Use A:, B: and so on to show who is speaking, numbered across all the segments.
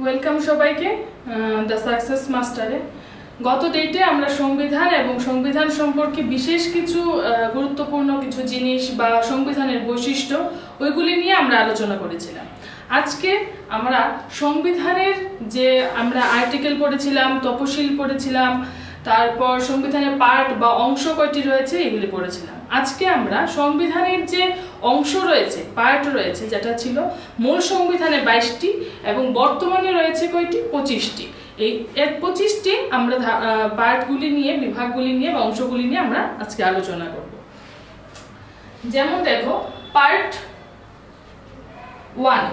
A: Welcome সবাইকে the success মাস্টারে। গত ডেটে আমরা সংবিধান এবং সংবিধান সম্পর্কে বিশেষ কিছু গুরুত্বপূর্ণ কিছু জিনিস বা সংবিধানের বৈশিষ্ট্য ওইগুলি নিয়ে আমরা আলোচনা করেছিলাম। আজকে আমরা সংবিধানের যে আমরা আর্টিকেল পড়েছিলাম, তফসিল পড়েছিলাম, তারপর সংবিধানের পার্ট বা অংশ কয়টি রয়েছে এগুলি পড়েছিলাম। আজকে আমরা সংবিধানের যে অংশ রয়েছে, পার্ট রয়েছে, যেটা ছিল মূল সংবিধানে 22টি এবং বর্তমানে রয়েছে কয়টি 25টি। এই 25টি আমরা পার্টগুলি নিয়ে, বিভাগগুলি নিয়ে বা অংশগুলি নিয়ে আমরা আজকে আলোচনা করব। যেমন দেখো, পার্ট 1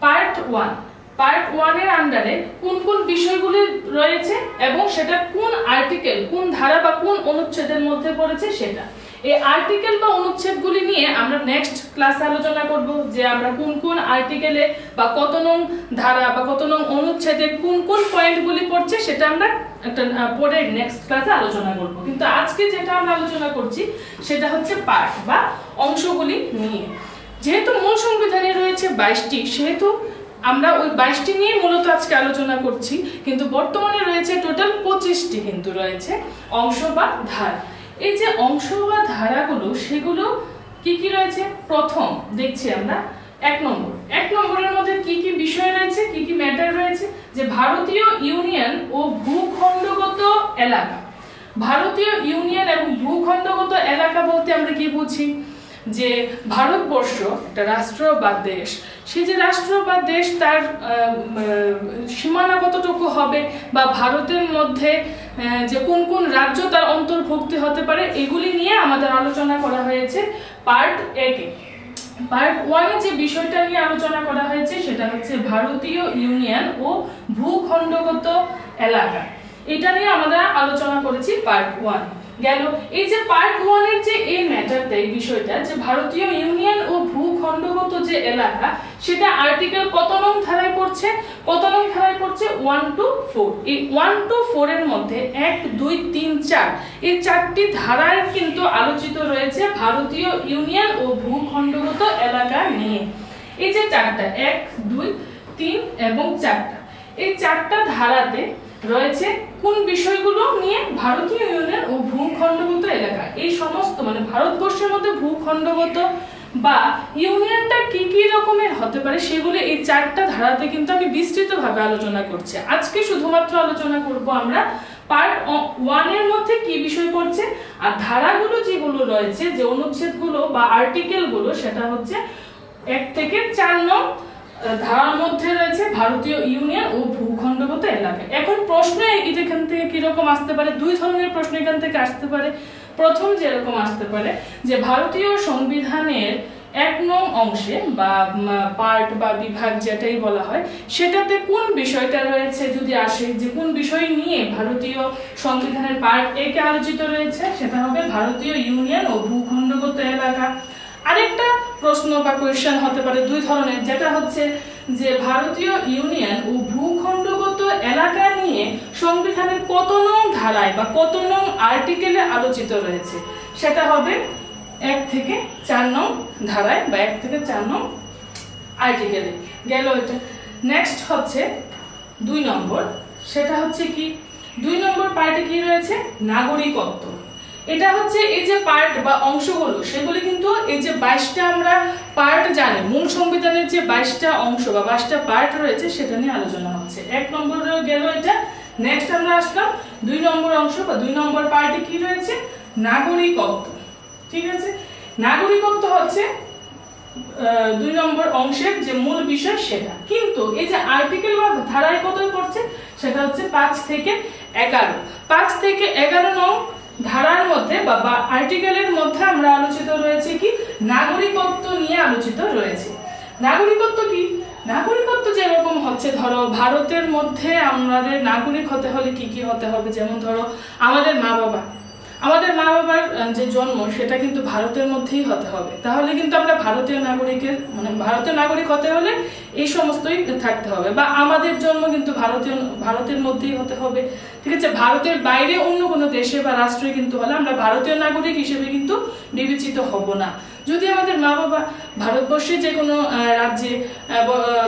A: পার্ট 1 এর আন্ডারে কোন কোন বিষয়গুলি রয়েছে এবং সেটা কোন আর্টিকেল, কোন ধারা বা কোন অনুচ্ছেদের মধ্যে পড়েছে সেটা। এই আর্টিকেল বা অনুচ্ছেদগুলি নিয়ে আমরা নেক্সট ক্লাসে আলোচনা করব, যে আমরা কোন কোন আর্টিকেলে বা কত নং ধারা বা কত নং অনুচ্ছেদে কোন কোন পয়েন্টগুলি পড়ছে সেটা আমরা একটা পরে নেক্সট ক্লাসে আলোচনা করব। কিন্তু আজকে যেটা আমরা আলোচনা করছি সেটা হচ্ছে পার্ট বা অংশগুলি নিয়ে। যেহেতু মূল সংবিধানে রয়েছে 22টি, সেহেতু আমরা ওই 22টি নিয়ে মূলত আজকে আলোচনা করছি, কিন্তু বর্তমানে রয়েছে টোটাল 25টি কিন্তু রয়েছে অংশ বা ধারা। এই যে অংশ বা ধারাগুলো, সেগুলো কি কি রয়েছে প্রথম দেখছি আমরা। 1 নম্বরের মধ্যে কি কি বিষয় রয়েছে, কি কি ম্যাটার রয়েছে, যে ভারতীয় ইউনিয়ন ও ভূখণ্ডগত এলাকা। ভারতীয় ইউনিয়ন এবং ভূখণ্ডগত এলাকা বলতে আমরা কি বুঝি, যে ভারতবর্ষ একটা রাষ্ট্র বা দেশ, সে যে রাষ্ট্র বা দেশ তার সীমানা কতটুকু হবে বা ভারতের মধ্যে যে কোন কোন রাজ্য তার অন্তর্ভুক্তি হতে পারে, এগুলি নিয়ে আমাদের আলোচনা করা হয়েছে পার্ট 1 এ। পার্ট 1 এ যে বিষয়টা নিয়ে আলোচনা করা হয়েছে সেটা হচ্ছে ভারতীয় ইউনিয়ন ও ভূখণ্ডগত এলাকা। এটা নিয়ে আমরা আলোচনা করেছি পার্ট 1 গেল। এই যে পার্ট 1 এর যে এই ম্যাটারটা, এই বিষয়টা, যে ভারতীয় ইউনিয়ন ও ভূখণ্ডগত যে এলাকা, সেটা আর্টিকেল কত নং ধারায় পড়ছে, 1 to 4। এই 1 to 4 এর মধ্যে 1, 2, 3, 4 এই 4টি ধারায় কিন্তু আলোচিত রয়েছে ভারতীয় ইউনিয়ন ও ভূখণ্ডগত এলাকা নিয়ে। এই যে 4টা 1, 2, 3 এবং 4টা, এই 4টা ধারাতে রয়েছে কোন বিষয়গুলো নিয়ে, ভারতীয় ইউনিয়ন ও ভূখণ্ডগত এলাকা। এই সমস্ত মানে ভারতবর্ষের মধ্যে ভূখণ্ডগত বা ইউনিয়নটা কি কি রকমের হতে পারে সেগুলো এই 4টা ধারাতে কিন্তু আমি বিস্তৃতভাবে আলোচনা করছি। আজকে শুধুমাত্র আলোচনা করব আমরা পার্ট 1 এর মধ্যে কি বিষয় পড়ছে, আর ধারাগুলো যেগুলো রয়েছে, যে অনুচ্ছেদগুলো বা আর্টিকেলগুলো, সেটা হচ্ছে 1 থেকে 4 নং ধারার মধ্যে রয়েছে ভারতীয় ইউনিয়ন ও ভূখণ্ডগত এলাকা। এখন প্রশ্ন এখান থেকে কিরকম আসতে পারে, 2 ধরনের প্রশ্ন এখান থেকে আসতে পারে। প্রথম যেরকম আসতে পারে, যে ভারতীয় সংবিধানের 1 নং অংশে বা পার্ট বা বিভাগ যেটাই বলা হয়, সেটাতে কোন বিষয়টা রয়েছে, যদি আসে যে কোন বিষয় নিয়ে ভারতীয় সংবিধানের পার্ট 1 এ আলোচিত রয়েছে, সেটা হবে ভারতীয় ইউনিয়ন ও ভূখণ্ডগত এলাকা। আরেকটা প্রশ্ন বা কোয়েশ্চেন হতে পারে 2 ধরনের, যেটা হচ্ছে যে ভারতীয় ইউনিয়ন ও ভূখণ্ডগত এলাকা নিয়ে সংবিধানের কত নং ধারায় বা কত নং আর্টিকেলে আলোচিত রয়েছে, সেটা হবে 1 থেকে 4 নং ধারায় বা 1 থেকে 4 নং আর্টিকেলে গেল এটা। নেক্সট হচ্ছে 2 নম্বর, সেটা হচ্ছে কি 2 নম্বর পার্টে কি রয়েছে, নাগরিকত্ব। এটা হচ্ছে এই যে পার্ট বা অংশগুলো, সেগুলো কিন্তু এই যে 22টা আমরা পার্ট জানি, মূল সংবিধানের যে 22টা অংশ বা 22টা পার্ট রয়েছে সেটা নিয়ে আলোচনা হচ্ছে। 1 নম্বর গেল এটা। নেক্সট আমরা আসলাম 2 নম্বর অংশ বা 2 নম্বর পার্টে কি রয়েছে, নাগরিকত্ব। ঠিক আছে, নাগরিকত্ব হচ্ছে 2 নম্বর অংশের যে মূল বিষয় সেটা। কিন্তু এই যে আর্টিকেল বা ধারায় কত পড়ছে, সেটা হচ্ছে 5 থেকে 11। 5 থেকে 11 নং ধারার মধ্যে বা আর্টিকেলের মধ্যে আমরা আলোচিত রয়েছে কি, নাগরিকত্ব নিয়ে আলোচিত রয়েছে। নাগরিকত্ব কি, নাগরিকত্ব যেরকম হচ্ছে, ধরো ভারতের মধ্যে আমাদের নাগরিক হতে হলে কি কি হতে হবে, যেমন ধরো আমাদের মা বাবার যে জন্ম, সেটা কিন্তু ভারতের মধ্যেই হতে হবে, তাহলে কিন্তু আমরা ভারতীয় নাগরিক হতে হলে এই সমস্তই থাকতে হবে। বা আমাদের জন্ম কিন্তু ভারতের মধ্যেই হতে হবে, ঠিক আছে। ভারতের বাইরে অন্য কোনো দেশে বা রাষ্ট্রে কিন্তু হলে আমরা ভারতীয় নাগরিক হিসেবে কিন্তু বিবেচিত হব না। যদি আমাদের মা বাবা ভারতবর্ষে যে কোনো রাজ্যে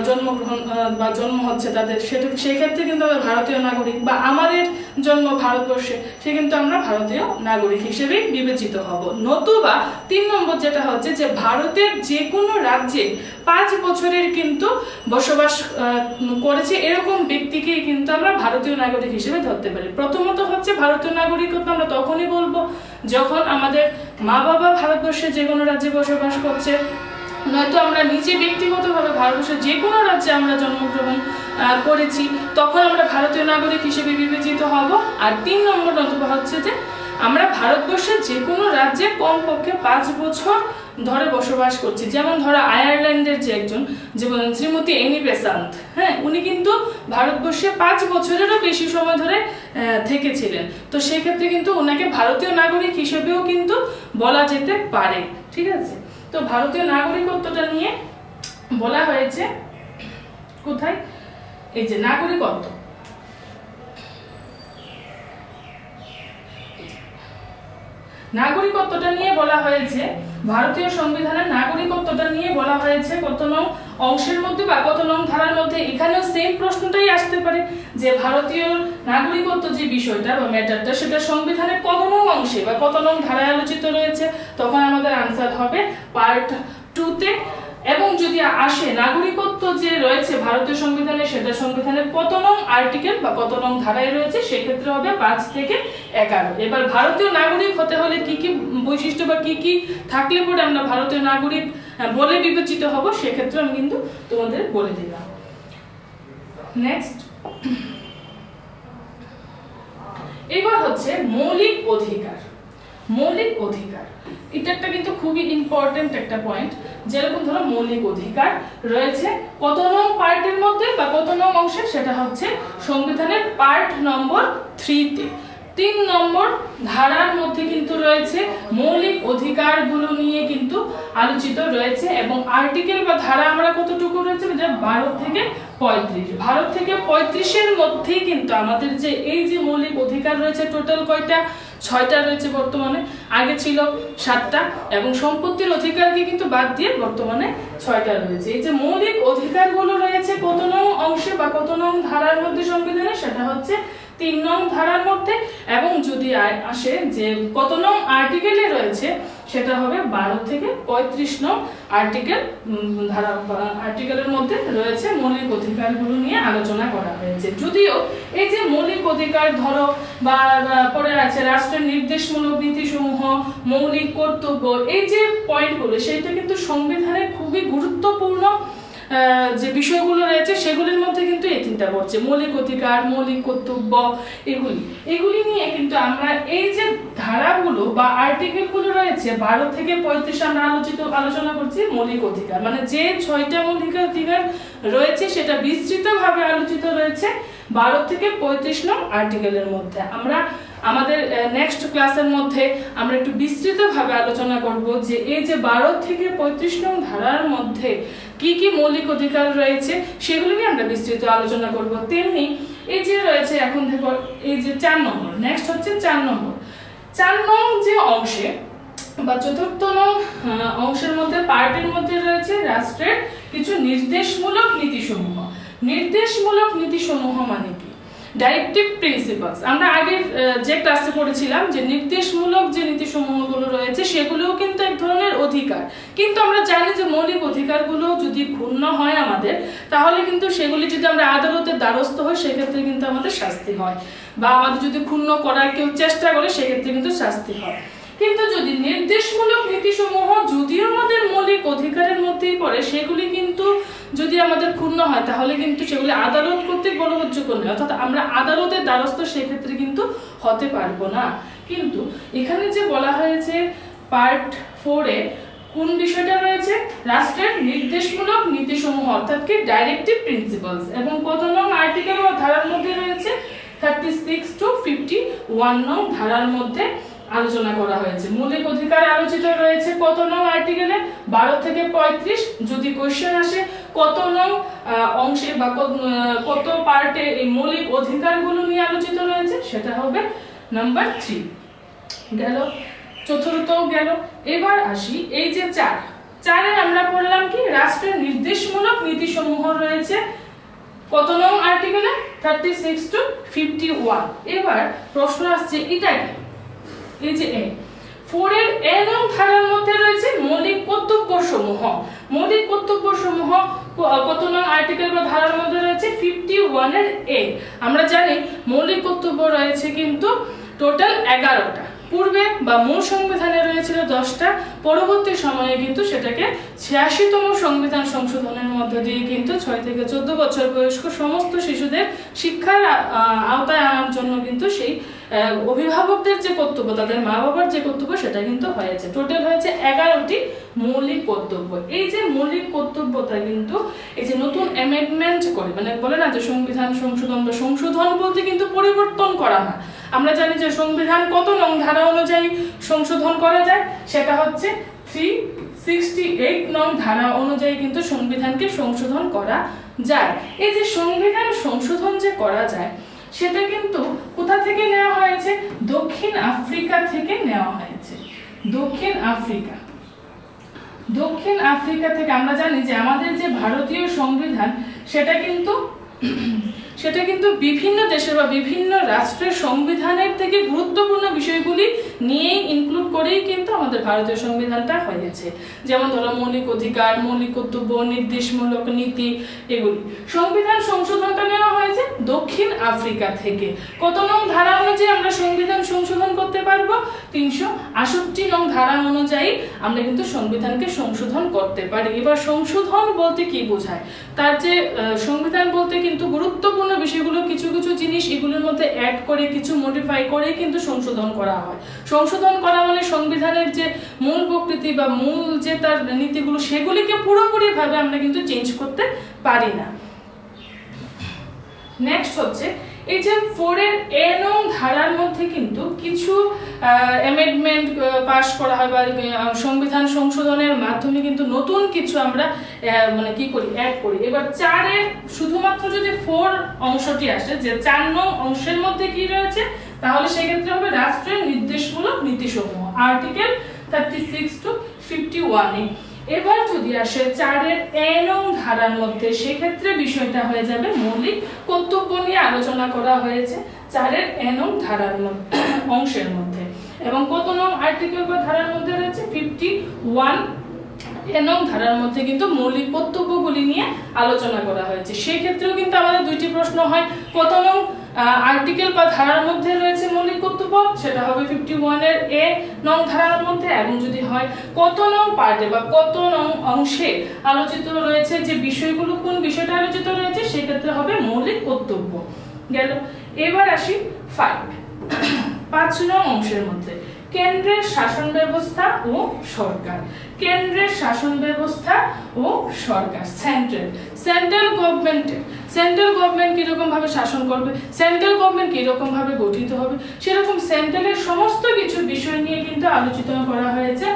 A: জন্মগ্রহণ বা জন্ম হচ্ছে তাদের, সেই ক্ষেত্রে কিন্তু আমরা ভারতীয় নাগরিক, বা আমাদের জন্ম ভারতবর্ষে, সে কিন্তু আমরা ভারতীয় নাগরিক হিসেবে বিবেচিত হব। নতুবা 3 নম্বর যেটা হচ্ছে যে ভারতের যে কোনো রাজ্যে 5 বছরের কিন্তু বসবাস করেছে এরকম ব্যক্তিকে কিন্তু আমরা ভারতীয় নাগরিক হিসেবে ধরতে পারি। প্রথমত হচ্ছে ভারতীয় নাগরিকত্ব আমরা তখনই বলবো যখন আমাদের মা বাবা ভারতবর্ষে যে কোনো রাজ্যে বসবাস করছে, নয়তো আমরা নিজে ব্যক্তিগতভাবে ভারতবর্ষের যে কোনো রাজ্যে আমরা জন্মগ্রহণ করেছি, তখন আমরা ভারতীয় নাগরিক হিসেবে বিবেচিত হব। আর 3 নম্বর নতুবা হচ্ছে যে আমরা ভারতবর্ষের যে কোনো রাজ্যে কমপক্ষে 5 বছর ধরে বসবাস করছি। যেমন ধরো আয়ারল্যান্ডের যে একজন যেমন শ্রীমতী এনি বেসান্ত, হ্যাঁ, উনি কিন্তু ভারতবর্ষে 5 বছরেরও বেশি সময় ধরে থেকেছিলেন। তো সেক্ষেত্রে কিন্তু ওনাকে ভারতীয় নাগরিক হিসেবেও কিন্তু বলা যেতে পারে। ঠিক আছে, তো ভারতীয় নাগরিকত্বটা নিয়ে বলা হয়েছে কোথায়, এই যে নাগরিকত্ব, নাগরিকত্বটা নিয়ে বলা হয়েছে ভারতীয় সংবিধানের নাগরিকত্বটা নিয়ে বলা হয়েছে কত নং অংশের মধ্যে বা কত নং ধারার মধ্যে। এখানেও সেম প্রশ্নটাই আসতে পারে যে ভারতীয় নাগরিকত্ব যে বিষয়টা বা ম্যাটারটা সেটা সংবিধানের কত নং অংশে বা কত নং ধারায় আলোচিত রয়েছে, তখন আমাদের আনসার হবে পার্ট 2 তে। এবং যদি আসে নাগরিকত্ব যে রয়েছে ভারতীয় সংবিধানে সেটা সংবিধানের কত নং আর্টিকেল বা কত নং ধারায় রয়েছে, সেক্ষেত্রে হবে 5 থেকে 11। এবার ভারতীয় নাগরিক হতে হলে কি কি বৈশিষ্ট্য বা কি কি থাকলে পরে আমরা ভারতীয় নাগরিক বলে বিবেচিত হব, সেক্ষেত্রে আমি কিন্তু তোমাদের বলে দিলাম। নেক্সট, এবার হচ্ছে মৌলিক অধিকার। মৌলিক অধিকার এটা একটা কিন্তু খুবই ইম্পর্টেন্ট একটা পয়েন্ট। যেরকম ধরো মৌলিক অধিকার রয়েছে কত নং পার্টের মধ্যে বা কত নং অংশে, সেটা হচ্ছে সংবিধানের পার্ট নম্বর 3 তে 3 নম্বর ধারার মধ্যে কিন্তু রয়েছে মৌলিক অধিকারগুলো নিয়ে কিন্তু আলোচিত রয়েছে। এবং আর্টিকেল বা ধারা আমরা কতটুকু রয়েছে, 12 থেকে 35। 12 থেকে 35-এর মধ্যেই কিন্তু আমাদের যে এই যে মৌলিক অধিকার রয়েছে টোটাল কয়টা, 6টা রয়েছে বর্তমানে, আগে ছিল 7টা, এবং সম্পত্তির অধিকারকে কিন্তু বাদ দিয়ে বর্তমানে 6টা রয়েছে। এই যে মৌলিক অধিকারগুলো রয়েছে কত নং অংশে বা কত নং ধারার মধ্যে সংবিধানে, সেটা হচ্ছে 3 নং ধারার মধ্যে। এবং যদি আসে যে কত নং আর্টিকেলে রয়েছে, সেটা হবে 12 থেকে 35 নং আর্টিকেল ধারা আর্টিকেলের মধ্যে রয়েছে মৌলিক অধিকারগুলো নিয়ে আলোচনা করা হয়েছে। যদিও এই যে মৌলিক অধিকার ধরো বা পরে আছে রাষ্ট্রের নির্দেশমূলক নীতিসমূহ, মৌলিক কর্তব্য, এই যে পয়েন্টগুলো সেটা কিন্তু সংবিধানে খুবই গুরুত্বপূর্ণ যে বিষয়গুলো রয়েছে সেগুলির মধ্যে কিন্তু এই 3টা পড়ছে, মৌলিক অধিকার, মৌলিক কর্তব্য, এগুলি নিয়ে কিন্তু আমরা এই যে ধারাগুলো বা আর্টিকেলগুলো রয়েছে 12 থেকে 35 আমরা আলোচনা করছি মৌলিক অধিকার, মানে যে 6টা মৌলিক অধিকার রয়েছে সেটা বিস্তৃতভাবে আলোচিত রয়েছে 12 থেকে 35 নং আর্টিকেলের মধ্যে। আমরা আমাদের নেক্সট ক্লাসের মধ্যে আমরা একটু বিস্তৃতভাবে আলোচনা করব যে এই যে 12 থেকে 35 নং ধারার মধ্যে কি কি মৌলিক অধিকার রয়েছে সেগুলো নিয়ে আমরা বিস্তৃত আলোচনা করব। তেমনি এই যে রয়েছে এখন দেখো এই যে 4 নম্বর, নেক্সট হচ্ছে 4 নম্বর। 4 নং যে অংশে বা 4র্থ নং অংশের মধ্যে পার্টের মধ্যে রয়েছে রাষ্ট্রের কিছু নির্দেশমূলক নীতিসমূহ। নির্দেশমূলক নীতিসমূহ মানে কি? Directive principles. আমরা আগে যে ক্লাসে পড়েছিলাম যে নির্দেশমূলক যে নীতিসমূহগুলো রয়েছে সেগুলোও কিন্তু এক ধরনের অধিকার, কিন্তু আমরা জানি যে মৌলিক অধিকারগুলো যদি ক্ষুণ্ণ হয় আমাদের, তাহলে কিন্তু সেগুলি যদি আমরা আদালতের দ্বারস্থ হই সেক্ষেত্রে কিন্তু আমাদের শাস্তি হয়, বা আমাদের যদি ক্ষুণ্ণ করার কেউ চেষ্টা করে সেক্ষেত্রে কিন্তু শাস্তি হয়। কিন্তু যদি নির্দেশমূলক নীতিসমূহ যদিও আমাদের মৌলিক অধিকারের মধ্যেই পড়ে, সেগুলি কিন্তু যদি আমাদের ক্ষুণ্ণ হয় তাহলে কিন্তু সেগুলি আদালত কর্তৃক বলবৎযোগ্য নয়, অর্থাৎ আমরা আদালতের দ্বারস্থ সেক্ষেত্রে কিন্তু হতে পারবো না। কিন্তু এখানে যে বলা হয়েছে পার্ট 4-এ কোন বিষয়টা রয়েছে, রাষ্ট্রের নির্দেশমূলক নীতিসমূহ অর্থাৎ কি ডাইরেক্টিভ প্রিন্সিপালস, এবং কত নং আর্টিকেল বা ধারার মধ্যে রয়েছে 36 to 51 নং ধারার মধ্যে আলোচনা করা হয়েছে। মৌলিক অধিকার আলোচিত রয়েছে কত নং আর্টিকেলে, 12 থেকে 35। যদি কোশ্চেন আসে কত নং অংশে বা কত পার্টে এই মৌলিক অধিকারগুলো নিয়ে আলোচিত রয়েছে, সেটা হবে নাম্বার 3 গেল, 4র্থ গেল। এবার আসি এই যে 4 4 আমরা পড়লাম কি রাষ্ট্রের নির্দেশমূলক নীতিসমূহ রয়েছে কত নং আর্টিকেলে 36 to 51। এবার প্রশ্ন আসছে এটা কি, এই যে 4 এর এ নং ধারার মধ্যে রয়েছে মৌলিক কর্তব্যসমূহ। মৌলিক কর্তব্যসমূহ কত নং আর্টিকেল বা ধারার মধ্যে রয়েছে 51 এর এ। আমরা জানি মৌলিক কর্তব্য রয়েছে কিন্তু টোটাল 11টা। পূর্বে বা মূল সংবিধানে রয়েছিল 10টা, পরবর্তী সময়ে কিন্তু সেটাকে 86তম সংবিধান সংশোধনের মধ্য দিয়ে কিন্তু 6 থেকে 14 বছর বয়স্ক সমস্ত শিশুদের শিক্ষার আওতায় আনার জন্য কিন্তু সেই অভিভাবকদের যে কর্তব্য, তাদের মা বাবার যে কর্তব্য, সেটা কিন্তু হয়েছে। টোটাল হয়েছে 11টি মৌলিক কর্তব্য। এই যে মৌলিক কর্তব্যটা কিন্তু এই যে নতুন অ্যামেন্ডমেন্ট করে, মানে বলে না যে সংবিধান সংশোধন, বা সংশোধন বলতে কিন্তু পরিবর্তন করা না। আমরা জানি যে সংবিধান কত নং ধারা অনুযায়ী সংশোধন করা যায়, সেটা হচ্ছে 368 নং ধারা অনুযায়ী কিন্তু সংবিধানকে সংশোধন করা যায়। এই যে সংবিধান সংশোধন যে করা যায় সেটা কিন্তু কোথা থেকে নেওয়া হয়েছে? দক্ষিণ আফ্রিকা থেকে নেওয়া হয়েছে। দক্ষিণ আফ্রিকা থেকে। আমরা জানি যে আমাদের যে ভারতীয় সংবিধান সেটা কিন্তু বিভিন্ন দেশের বা বিভিন্ন রাষ্ট্রের সংবিধানের থেকে গুরুত্বপূর্ণ বিষয়গুলি নিয়ে ইনক্লুড করেই কিন্তু আমাদের ভারতীয় সংবিধানটা হয়েছে। যেমন ধরো মৌলিক অধিকার, মৌলিক কর্তব্য, নির্দেশমূলক নীতি, এগুলি। সংবিধান সংশোধনটা নেওয়া হয়েছে দক্ষিণ আফ্রিকা থেকে। কত নং ধারা অনুযায়ী আমরা সংবিধান সংশোধন করতে পারবো? 368 নং ধারা অনুযায়ী আমরা কিন্তু সংবিধানকে সংশোধন করতে পারি। এবার সংশোধন বলতে কি বোঝায়? তার যে সংবিধান বলতে কিন্তু গুরুত্বপূর্ণ বিষয়গুলো, কিছু কিছু জিনিস এগুলোর মধ্যে অ্যাড করে, কিছু মডিফাই করে কিন্তু সংশোধন করা হয়। সংশোধন করা মানে সংবিধানের যে মূল প্রকৃতি বা মূল যে তার নীতিগুলো, সেগুলিকে পুরোপুরি ভাবে আমরা কিন্তু চেঞ্জ করতে পারি না। নেক্সট হচ্ছে এই যে 4 এর এ নং ধারার মধ্যে কিন্তু কিছু অ্যামেন্ডমেন্ট পাস করা হয় বা সংবিধান সংশোধনের মাধ্যমে কিন্তু নতুন কিছু আমরা মানে কি করি, অ্যাড করি। এবার 4 এর শুধুমাত্র যদি 4 অংশটি আসে, যে 4 নং অংশের মধ্যে কি রয়েছে, তাহলে সেক্ষেত্রে হবে রাষ্ট্রের নির্দেশমূলক নীতিসমূহ, আর্টিকেল 36 to 51। এবার যদি আসে 4 এর এ নং ধারার মধ্যে, সেক্ষেত্রে বিষয়টা হয়ে যাবে মৌলিক কর্তব্য নিয়ে আলোচনা করা হয়েছে 4 এর এ নং ধারার অংশের মধ্যে। এবং কত নং আর্টিকেল বা ধারার মধ্যে রয়েছে 51 এ নং ধারার মধ্যে কিন্তু মৌলিক কর্তব্যগুলি নিয়ে আলোচনা করা হয়েছে। সেই ক্ষেত্রেও কিন্তু আমাদের দুইটি প্রশ্ন হয়, কত নং আর্টিকেল বা ধারার মধ্যে রয়েছে মৌলিক কর্তব্য, সেটা হবে 51 এর এ নং ধারার মধ্যে। এবং যদি হয় কত নং পার্টে বা কত নং অংশে আলোচিত রয়েছে, যে বিষয়গুলো কোন বিষয়টা আলোচিত রয়েছে, সেক্ষেত্রে হবে মৌলিক কর্তব্য। গেল। এবার আসি 5 নং অংশের মধ্যে, কেন্দ্রের শাসন ব্যবস্থা ও সরকার। কেন্দ্রের শাসন ব্যবস্থা ও সরকার, সেন্ট্রাল গভর্নমেন্ট কিরকম ভাবে শাসন করবে, সেন্ট্রাল গভর্নমেন্ট কিরকম ভাবে গঠিত হবে, সেরকম সেন্ট্রালের সমস্ত কিছু বিষয় নিয়ে কিন্তু আলোচনা করা হয়েছে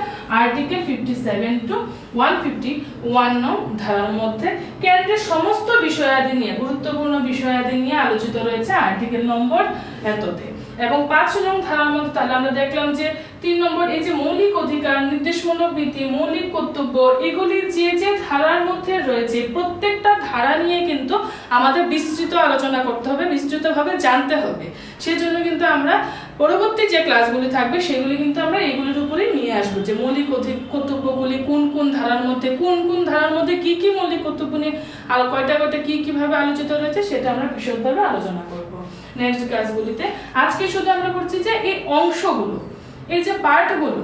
A: আর্টিকেল 57 to 151 নং ধারার মধ্যে। কেন্দ্রের সমস্ত বিষয়াদি নিয়ে, গুরুত্বপূর্ণ বিষয়াদি নিয়ে আলোচিত রয়েছে আর্টিকেল নম্বর এততে। এবং 5 নং ধারার মধ্যে তাহলে আমরা দেখলাম যে 3 নম্বর এই যে মৌলিক অধিকার, নির্দেশমূলক নীতি, মৌলিক কর্তব্য, এগুলি যে যে ধারার মধ্যে রয়েছে, প্রত্যেকটা ধারা নিয়ে কিন্তু আমাদের বিস্তৃত আলোচনা করতে হবে, বিস্তৃতভাবে জানতে হবে। সেজন্য কিন্তু আমরা পরবর্তী যে ক্লাসগুলি থাকবে সেগুলি কিন্তু আমরা এগুলির উপরেই নিয়ে আসবো, যে মৌলিক কর্তব্যগুলি কোন কোন ধারার মধ্যে, কোন কোন ধারার মধ্যে কি কি মৌলিক কর্তব্য নিয়ে আর কয়টা কি কিভাবে আলোচিত রয়েছে, সেটা আমরা বিশদভাবে আলোচনা করব নেক্সট ক্লাসগুলিতে। আজকে শুধু আমরা করছি যে এই অংশগুলো, এই যে পার্টগুলো,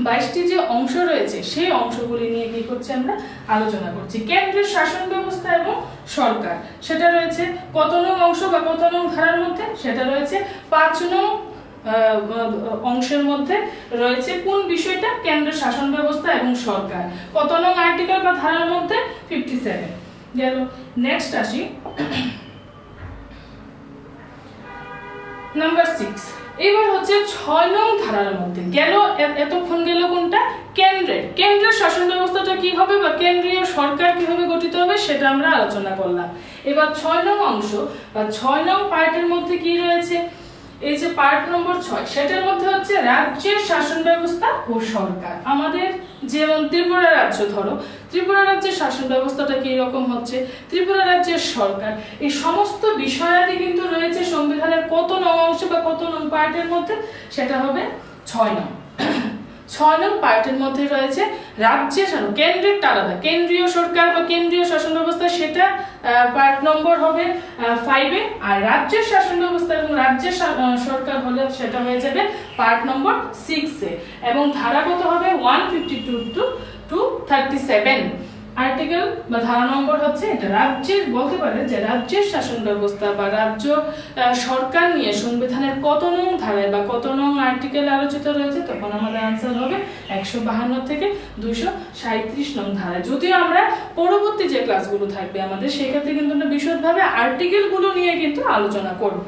A: 22টি যে অংশ রয়েছে, সেই অংশগুলি নিয়ে কি করছি আমরা আলোচনা করছি। কেন্দ্রের শাসন ব্যবস্থা এবং সরকার, সেটা রয়েছে কত নং অংশ বা কত নং ধারার মধ্যে, সেটা রয়েছে 5 নং অংশের মধ্যে রয়েছে কোন বিষয়টা, কেন্দ্রের শাসন ব্যবস্থা এবং সরকার। কত নং আর্টিকেল বা ধারার মধ্যে 57। গেল। নেক্সট আসি নাম্বার 6। এবার হচ্ছে 6 নং ধারার মধ্যে। গেল, এতক্ষণ গেল কোনটা, কেন্দ্রের শাসন ব্যবস্থাটা কি হবে বা কেন্দ্রীয় সরকার কিভাবে গঠিত হবে, সেটা আমরা আলোচনা করলাম। এবার 6 নং অংশ বা 6 নং পার্টের মধ্যে কি রয়েছে, এই যে পার্ট নম্বর 6 সেটার মধ্যে হচ্ছে রাজ্যের শাসন ব্যবস্থা ও সরকার। আমাদের যেমন ত্রিপুরা রাজ্য, ধরো ত্রিপুরা রাজ্যের শাসন ব্যবস্থাটা কি রকম হচ্ছে, ত্রিপুরা রাজ্যের সরকার, এই সমস্ত বিষয়াদি কিন্তু রয়েছে সংবিধানের কত নং অংশে বা কত নং পার্টের মধ্যে, সেটা হবে 6 নং। 6 নং পার্টের মধ্যে রয়েছে রাজ্যের শাসন, কেন্দ্রের আলাদা কেন্দ্রীয় সরকার বা কেন্দ্রীয় শাসন ব্যবস্থা, সেটা পার্ট নম্বর হবে 5 এ, আর রাজ্যের শাসন ব্যবস্থা এবং রাজ্যের সরকার হলে সেটা হয়ে যাবে পার্ট নম্বর 6 এ। এবং ধারা কত হবে 152 টু 37 আর্টিকেল বা ধারা নম্বর হচ্ছে এটা। রাজ্যের বলতে পারে যে রাজ্যের শাসন ব্যবস্থা বা রাজ্য সরকার নিয়ে সংবিধানের কত নং ধারায় বা কত নং আর্টিকেল আলোচিত রয়েছে, তখন আমাদের আনসার হবে 152 থেকে 237 নং ধারায়। যদিও আমরা পরবর্তী যে ক্লাসগুলো থাকবে আমাদের সেক্ষেত্রে কিন্তু আমরা বিশদভাবে আর্টিকেলগুলো নিয়ে কিন্তু আলোচনা করব।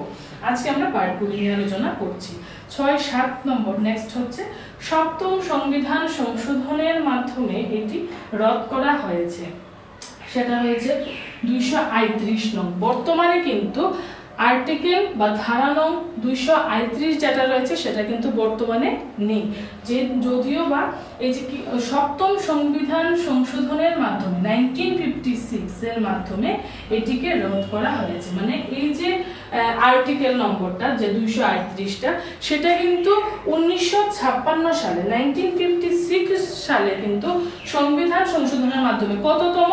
A: আজকে আমরা পার্টগুলো নিয়ে আলোচনা করছি। 6-7 নম্বর নেক্সট হচ্ছে সপ্তম সংবিধান সংশোধনের মাধ্যমে এটি রদ করা হয়েছে, সেটা হয়েছে 238 নং। বর্তমানে কিন্তু আর্টিকেল বা ধারা নং 238 যেটা রয়েছে সেটা কিন্তু বর্তমানে নেই, যে যদিও বা এই যে সপ্তম সংবিধান সংশোধনের মাধ্যমে 1956 এর মাধ্যমে এটিকে রদ করা হয়েছে। মানে এই যে আর্টিকেল নম্বরটা যে 238টা, সেটা কিন্তু 1956 সালে 1956 সালে কিন্তু সংবিধান সংশোধনের মাধ্যমে কততম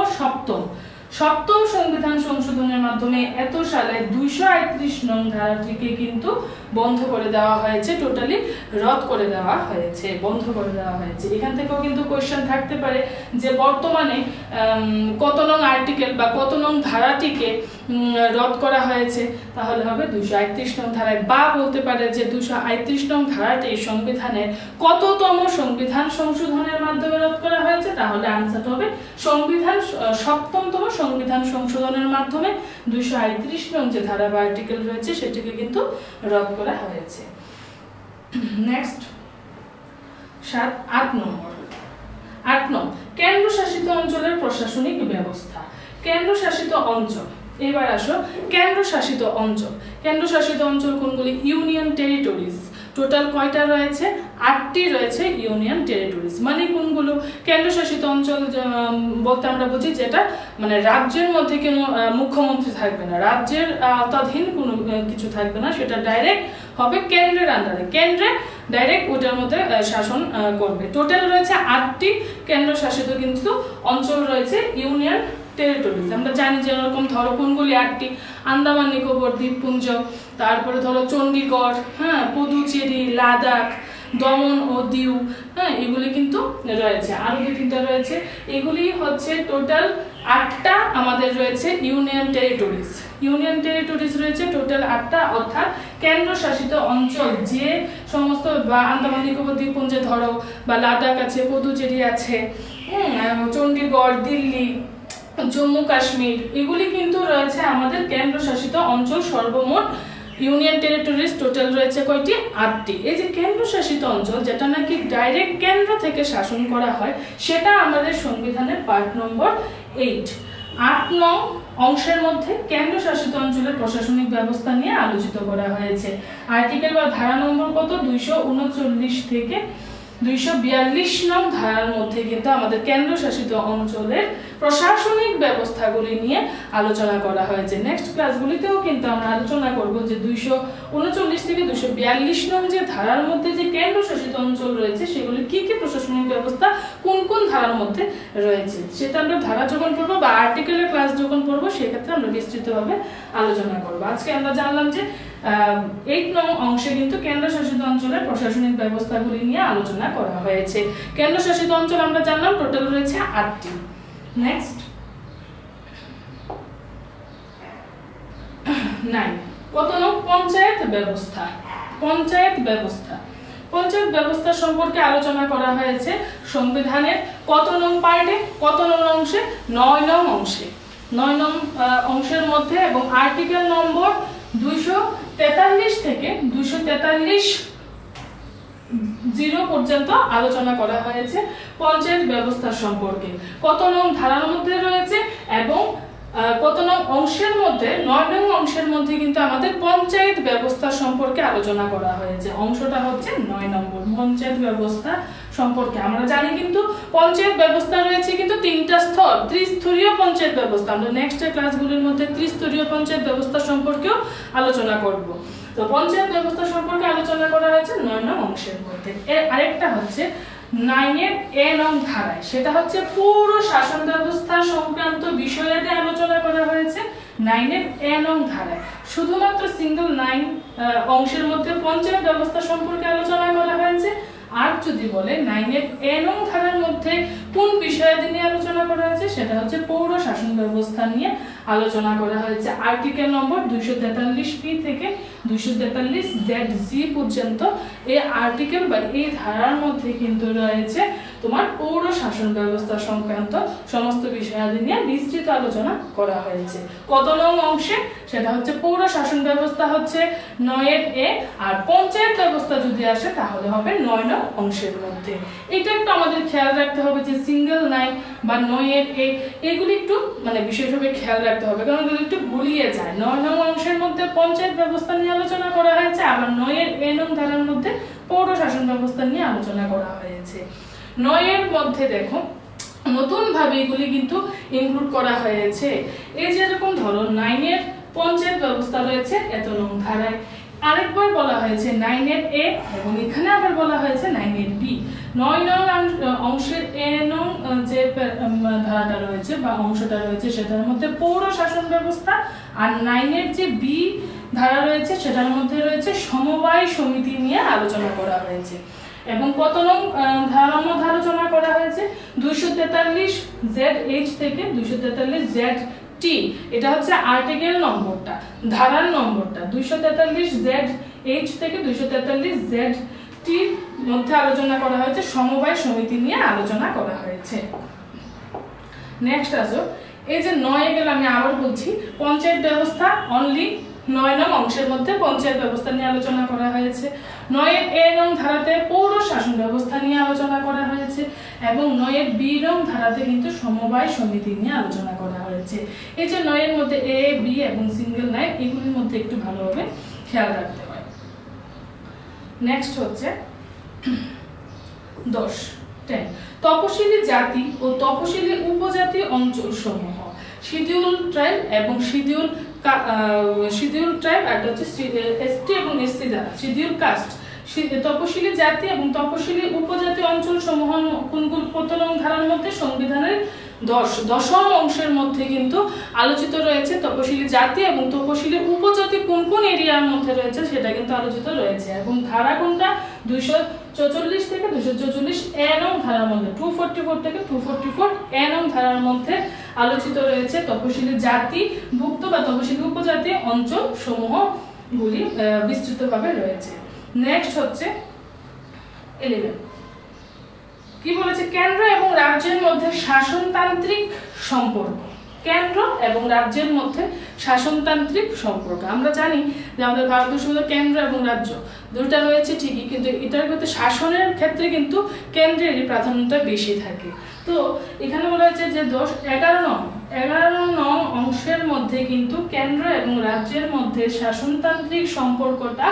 A: সপ্তম সংবিধান সংশোধনের মাধ্যমে এত সালে 238 নং ধারাটিকে কিন্তু বন্ধ করে দেওয়া হয়েছে, টোটালি রদ করে দেওয়া হয়েছে, বন্ধ করে দেওয়া হয়েছে। এখান থেকেও কিন্তু কোশ্চেন থাকতে পারে যে বর্তমানে কত নং আর্টিকেল বা কত নং ধারাটিকে রদ করা হয়েছে, তাহলে হবে 238 নং ধারায়, বা বলতে পারে যে 238 নং ধারাটি সংবিধানের কততম সংবিধান সংশোধনের মাধ্যমে রদ করা হয়েছে, তাহলে আনসার হবে সপ্তমতম সংবিধান সংশোধনের মাধ্যমে 238 নং যে ধারা বা আর্টিকেল রয়েছে সেটিকে কিন্তু রদ করা হয়েছে। নেক্সট 8 নম্বর কেন্দ্রশাসিত অঞ্চলের প্রশাসনিক ব্যবস্থা। কেন্দ্রশাসিত অঞ্চল, এবার আসো কেন্দ্রশাসিত অঞ্চল কোনগুলি? Union territories. টোটাল কয়টা রয়েছে? 8টি রয়েছে ইউনিয়ন টেরিটরিজ। মানে কোনগুলো? কেন্দ্রশাসিত অঞ্চল বলতে আমরা বুঝি যেটা মানে রাজ্যের মধ্যে কোনো মুখ্যমন্ত্রী থাকবে না, রাজ্যের আওতাধীন কোনো কিছু থাকবে না, সেটা ডাইরেক্ট হবে কেন্দ্রের আন্ডারে, কেন্দ্রে ডাইরেক্ট ওটার মধ্যে শাসন করবে। টোটাল রয়েছে 8টি কেন্দ্রশাসিত কিন্তু অঞ্চল রয়েছে ইউনিয়ন টেরিটরিজ। আমরা জানি যে এরকম ধরো কোনগুলি 8টি: আন্দামান নিকোবর দ্বীপপুঞ্জ, তারপরে ধরো চণ্ডীগড়, হ্যাঁ, পুদুচেরি, লাদাখ, দমন ও দিউ, হ্যাঁ, এগুলি কিন্তু রয়েছে। আরো 2-3টা রয়েছে, এগুলি হচ্ছে টোটাল 8টা আমাদের রয়েছে ইউনিয়ন টেরিটরিজ রয়েছে টোটাল 8টা, অর্থাৎ কেন্দ্রশাসিত অঞ্চল যে সমস্ত, বা আন্দামান নিকোবর দ্বীপপুঞ্জে ধরো, বা লাদাখ আছে, পুদুচেরি আছে, চণ্ডীগড়, দিল্লি, জম্মু কাশ্মীর, এগুলি কিন্তু রয়েছে আমাদের কেন্দ্রশাসিত অঞ্চল। সর্বমোট ইউনিয়ন টেরিটরিজ টোটাল রয়েছে কয়টি? 8টি। এই যে কেন্দ্রশাসিত অঞ্চল যেটা নাকি ডাইরেক্ট কেন্দ্র থেকে শাসন করা হয়, সেটা আমাদের সংবিধানের পার্ট নম্বর 8 নং অংশের মধ্যে কেন্দ্রশাসিত অঞ্চলের প্রশাসনিক ব্যবস্থা নিয়ে আলোচিত করা হয়েছে। আর্টিকেল বা ধারা নম্বর কত? 239 থেকে 242 নং ধারার মধ্যে কিন্তু আমাদের কেন্দ্রশাসিত অঞ্চলের প্রশাসনিক ব্যবস্থাগুলি নিয়ে আলোচনা করা হয়েছে। নেক্সট ক্লাসগুলিতেও কিন্তু আমরা আলোচনা করব যে 239 থেকে 242 নং যে ধারার মধ্যে যে কেন্দ্রশাসিত অঞ্চল রয়েছে সেগুলি কি কি প্রশাসনিক ব্যবস্থা কোন কোন ধারার মধ্যে রয়েছে, সেটা আমরা ধারা যখন পড়বো বা আর্টিকেলের ক্লাস যখন পড়বো সেক্ষেত্রে আমরা বিস্তৃতভাবে আলোচনা করব। আজকে আমরা জানলাম যে 8 নং অংশে কিন্তু কেন্দ্রশাসিত অঞ্চলের প্রশাসনিক ব্যবস্থাগুলি নিয়ে আলোচনা করা হয়েছে। কেন্দ্রশাসিত অঞ্চল আমরা জানলাম টোটাল রয়েছে 8টি। নেক্সট 9 কত নং? পঞ্চায়েত ব্যবস্থা সম্পর্কে আলোচনা করা হয়েছে সংবিধানের কত নং পার্টে, কত নং অংশে? 9 নং অংশে। 9 নং অংশের মধ্যে এবং আর্টিকেল নম্বর 243 থেকে 243 পর্যন্ত আলোচনা করা হয়েছে পঞ্চায়েত ব্যবস্থা সম্পর্কে। কত নং ধারার মধ্যে রয়েছে এবং কত নং অংশের মধ্যে 9 নং অংশের মধ্যে কিন্তু আমাদের পঞ্চায়েত ব্যবস্থা সম্পর্কে আলোচনা করা হয়েছে। অংশটা হচ্ছে 9 নম্বর, পঞ্চায়েত ব্যবস্থা সম্পর্কে। আমরা জানি কিন্তু পঞ্চায়েত ব্যবস্থা রয়েছে কিন্তু তিনটা স্তর, ত্রিস্তরীয় পঞ্চায়েত ব্যবস্থা। আমরা নেক্সট ক্লাসগুলোর মধ্যে ত্রিস্তরীয় পঞ্চায়েত ব্যবস্থা সম্পর্কেও আলোচনা করব। তো পঞ্চায়েত ব্যবস্থা সম্পর্কে আলোচনা করা হয়েছে 9 নং অংশের মধ্যে। এর আরেকটা হচ্ছে 9 এর এ নং ধারায়, সেটা হচ্ছে পৌর শাসন ব্যবস্থা সংক্রান্ত বিষয়াদি আলোচনা করা হয়েছে 9 এর এ নং ধারায়। শুধুমাত্র সিঙ্গেল 9 অংশের মধ্যে পঞ্চায়েত ব্যবস্থা সম্পর্কে আলোচনা করা হয়েছে। আর যদি বলে 9 এর এ নং ধারার মধ্যে কোন বিষয়াদি নিয়ে আলোচনা করা হয়েছে, সেটা হচ্ছে পৌর শাসন ব্যবস্থা নিয়ে আলোচনা করা হয়েছে। আর্টিকেল নম্বর 243 পি থেকে 243 ZG পর্যন্ত এই আর্টিকেল বা এই ধারার মধ্যে কিন্তু রয়েছে তোমার পৌর শাসন ব্যবস্থা সংক্রান্ত সমস্ত বিষয়াদি নিয়ে বিস্তৃত আলোচনা করা হয়েছে। কত নং অংশে, সেটা হচ্ছে পৌর শাসন ব্যবস্থা হচ্ছে 9 এর এ, আর পঞ্চায়েত ব্যবস্থা যদি আসে তাহলে হবে 9 নং অংশের মধ্যে। এটা একটু আমাদের খেয়াল রাখতে হবে যে সিঙ্গেল 9 বা 9 এর এ, এগুলি একটু মানে বিশেষভাবে খেয়াল রাখতে হবে, কারণ এগুলো একটু গুলিয়ে যায়। 9 নং অংশের মধ্যে পঞ্চায়েত ব্যবস্থা নিয়ে আলোচনা করা হয়েছে, আবার 9 এর এ নং ধারার মধ্যে পৌর শাসন ব্যবস্থা নিয়ে আলোচনা করা হয়েছে। 9 এর মধ্যে দেখো নতুন ভাবে এগুলি কিন্তু ইনক্লুড করা হয়েছে। এই যেরকম ধরো 9 এর পঞ্চায়েত ব্যবস্থা রয়েছে এত নং ধারায়, আরেকবার বলা হয়েছে 9 এর এ, এবং এখানে আবার বলা হয়েছে 9 এর বি। 9 নং অংশের এ নং যে ধারাটা রয়েছে বা অংশটা রয়েছে সেটার মধ্যে পৌর শাসন ব্যবস্থা, আর 9 এর যে বি ধারা রয়েছে সেটার মধ্যে রয়েছে সমবায় সমিতি নিয়ে আলোচনা করা হয়েছে। এবং কত নং ধারার মধ্যে আলোচনা করা হয়েছে 243 ZH থেকে 243 ZT, এটা হচ্ছে আর্টিকেল নম্বরটা, ধারার নম্বরটা। 243 ZH থেকে 243 ZT মধ্যে আলোচনা করা হয়েছে সমবায় সমিতি নিয়ে আলোচনা করা হয়েছে। নেক্সট আসো, এই যে 9 এ গেল, আমি আবার বলছি পঞ্চায়েত ব্যবস্থা অনলি 9 নং অংশের মধ্যে পঞ্চায়েত ব্যবস্থা নিয়ে আলোচনা করা হয়েছে। 9 এর এ নং ধারাতে পৌর শাসন ব্যবস্থা নিয়ে আলোচনা করা হয়েছে, এবং 9 এর বি নং ধারাতে কিন্তু সমবায় সমিতি নিয়ে আলোচনা করা হয়েছে। এই যে 9 এর মধ্যে এ, বি এবং সিঙ্গেল 9, এগুলির মধ্যে একটু ভালোভাবে খেয়াল রাখতে হয়। নেক্সট হচ্ছে 10 তপশিলি জাতি ও তপশিলি উপজাতি অঞ্চল সমূহ, শিডিউল ট্রাইব এবং শিডিউল ট্রাইব, আর হচ্ছে এসটি এবং এসসি যারা শিডিউল কাস্ট, তপশিলি জাতি এবং তপশিলি উপজাতি অঞ্চল সমূহ কোনগুলো কত নং ধারার মধ্যে, সংবিধানের 10ম অংশের মধ্যে কিন্তু আলোচিত রয়েছে। তপশিলি জাতি এবং তপশিলি উপজাতি কোন কোন এরিয়ার মধ্যে রয়েছে সেটা কিন্তু আলোচিত রয়েছে, এবং ধারা কোনটা 244 থেকে 244 এ নং ধারার মধ্যে, 244 থেকে 244 এ নং ধারার মধ্যে আলোচিত রয়েছে তপশিলি জাতি ভুক্ত বা তপশিলি উপজাতি অঞ্চল সমূহগুলি বিস্তৃতভাবে রয়েছে। নেক্সট হচ্ছে 11, কি বলেছে, কেন্দ্র এবং রাজ্যের মধ্যে শাসনতান্ত্রিক সম্পর্ক। কেন্দ্র এবং রাজ্যের মধ্যে শাসনতান্ত্রিক সম্পর্ক। আমরা জানি যে আমাদের ভারতবর্ষের মধ্যে কেন্দ্র এবং রাজ্য দুটো রয়েছে ঠিকই, কিন্তু এটার মধ্যে শাসনের ক্ষেত্রে কিন্তু কেন্দ্রেরই প্রাধান্যতা বেশি থাকে। তো এখানে বলা হয়েছে যে 11 নং অংশের মধ্যে কিন্তু কেন্দ্র এবং রাজ্যের মধ্যে শাসনতান্ত্রিক সম্পর্কটা,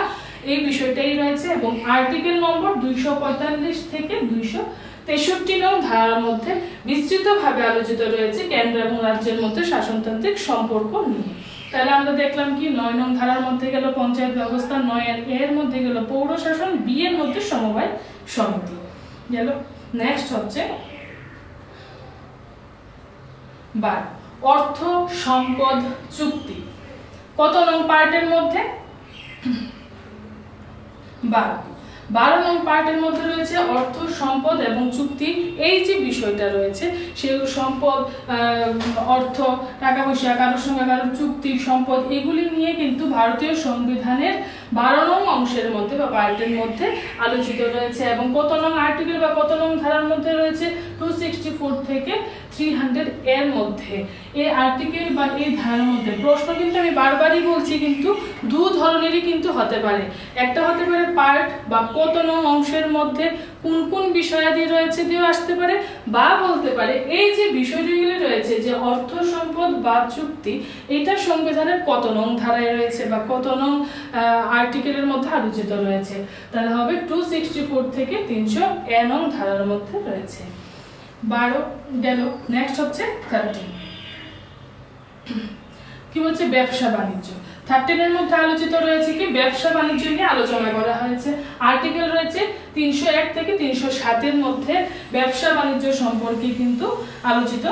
A: এই বিষয়টাই রয়েছে, এবং আর্টিকেল নম্বর 245 থেকে 263 নং ধারার মধ্যে বিস্তৃতভাবে আলোচিত রয়েছে কেন্দ্র এবং রাজ্যের মধ্যে শাসনতান্ত্রিক সম্পর্ক নিয়ে। তাহলে আমরা দেখলাম কি 9 নং ধারার মধ্যে গেল পঞ্চায়েত ব্যবস্থা, 9 এর মধ্যে গেল পৌর শাসন, বি এর মধ্যে সমবায় সমিতি গেল। নেক্সট হচ্ছে 12 অর্থ সম্পদ চুক্তি। কত নং পার্টের মধ্যে, 12 নং পার্টের মধ্যে রয়েছে অর্থ সম্পদ এবং চুক্তি। এই যে বিষয়টা রয়েছে সেই সম্পদ, অর্থ, টাকা পয়সা, কারোর সঙ্গে কারোর চুক্তি, সম্পদ, এগুলি নিয়ে কিন্তু ভারতীয় সংবিধানের 12 নং অংশের মধ্যে বা পার্টের মধ্যে আলোচিত রয়েছে, এবং কত নং আর্টিকেল বা কত নং ধারার মধ্যে রয়েছে 264 থেকে 300 এর মধ্যে এই আর্টিকেল বা এই ধারার মধ্যে প্রশ্ন কিন্তু আমি বারবারই বলছি কিন্তু দু ধরনেরই কিন্তু হতে পারে। একটা হতে পারে পার্ট বা কত নং অংশের মধ্যে কোন কোন বিষয়াদি রয়েছে দিয়েও আসতে পারে, বা বলতে পারে এই যে বিষয়গুলি রয়েছে যে অর্থ সম্পদ বা চুক্তি এটা সংবিধানের কত নং ধারায় রয়েছে বা কত নং আর্টিকেলের মধ্যে আলোচিত রয়েছে, তাহলে হবে 264 থেকে 300 নং ধারার মধ্যে রয়েছে। 12 গেল। নেক্সট হচ্ছে 13 কি বলছে ব্যবসা বাণিজ্য। 13 এর মধ্যে আলোচিত রয়েছে কি ব্যবসা বাণিজ্য নিয়ে আলোচনা করা হয়েছে। আর্টিকেল রয়েছে 301 থেকে 307 এর মধ্যে ব্যবসা বাণিজ্য সম্পর্কে কিন্তু আলোচিত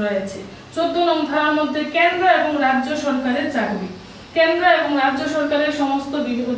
A: রয়েছে। 14 নং ধারার মধ্যে কেন্দ্র এবং রাজ্য সরকারের চাকরি, কেন্দ্র এবং রাজ্য সরকারের সমস্ত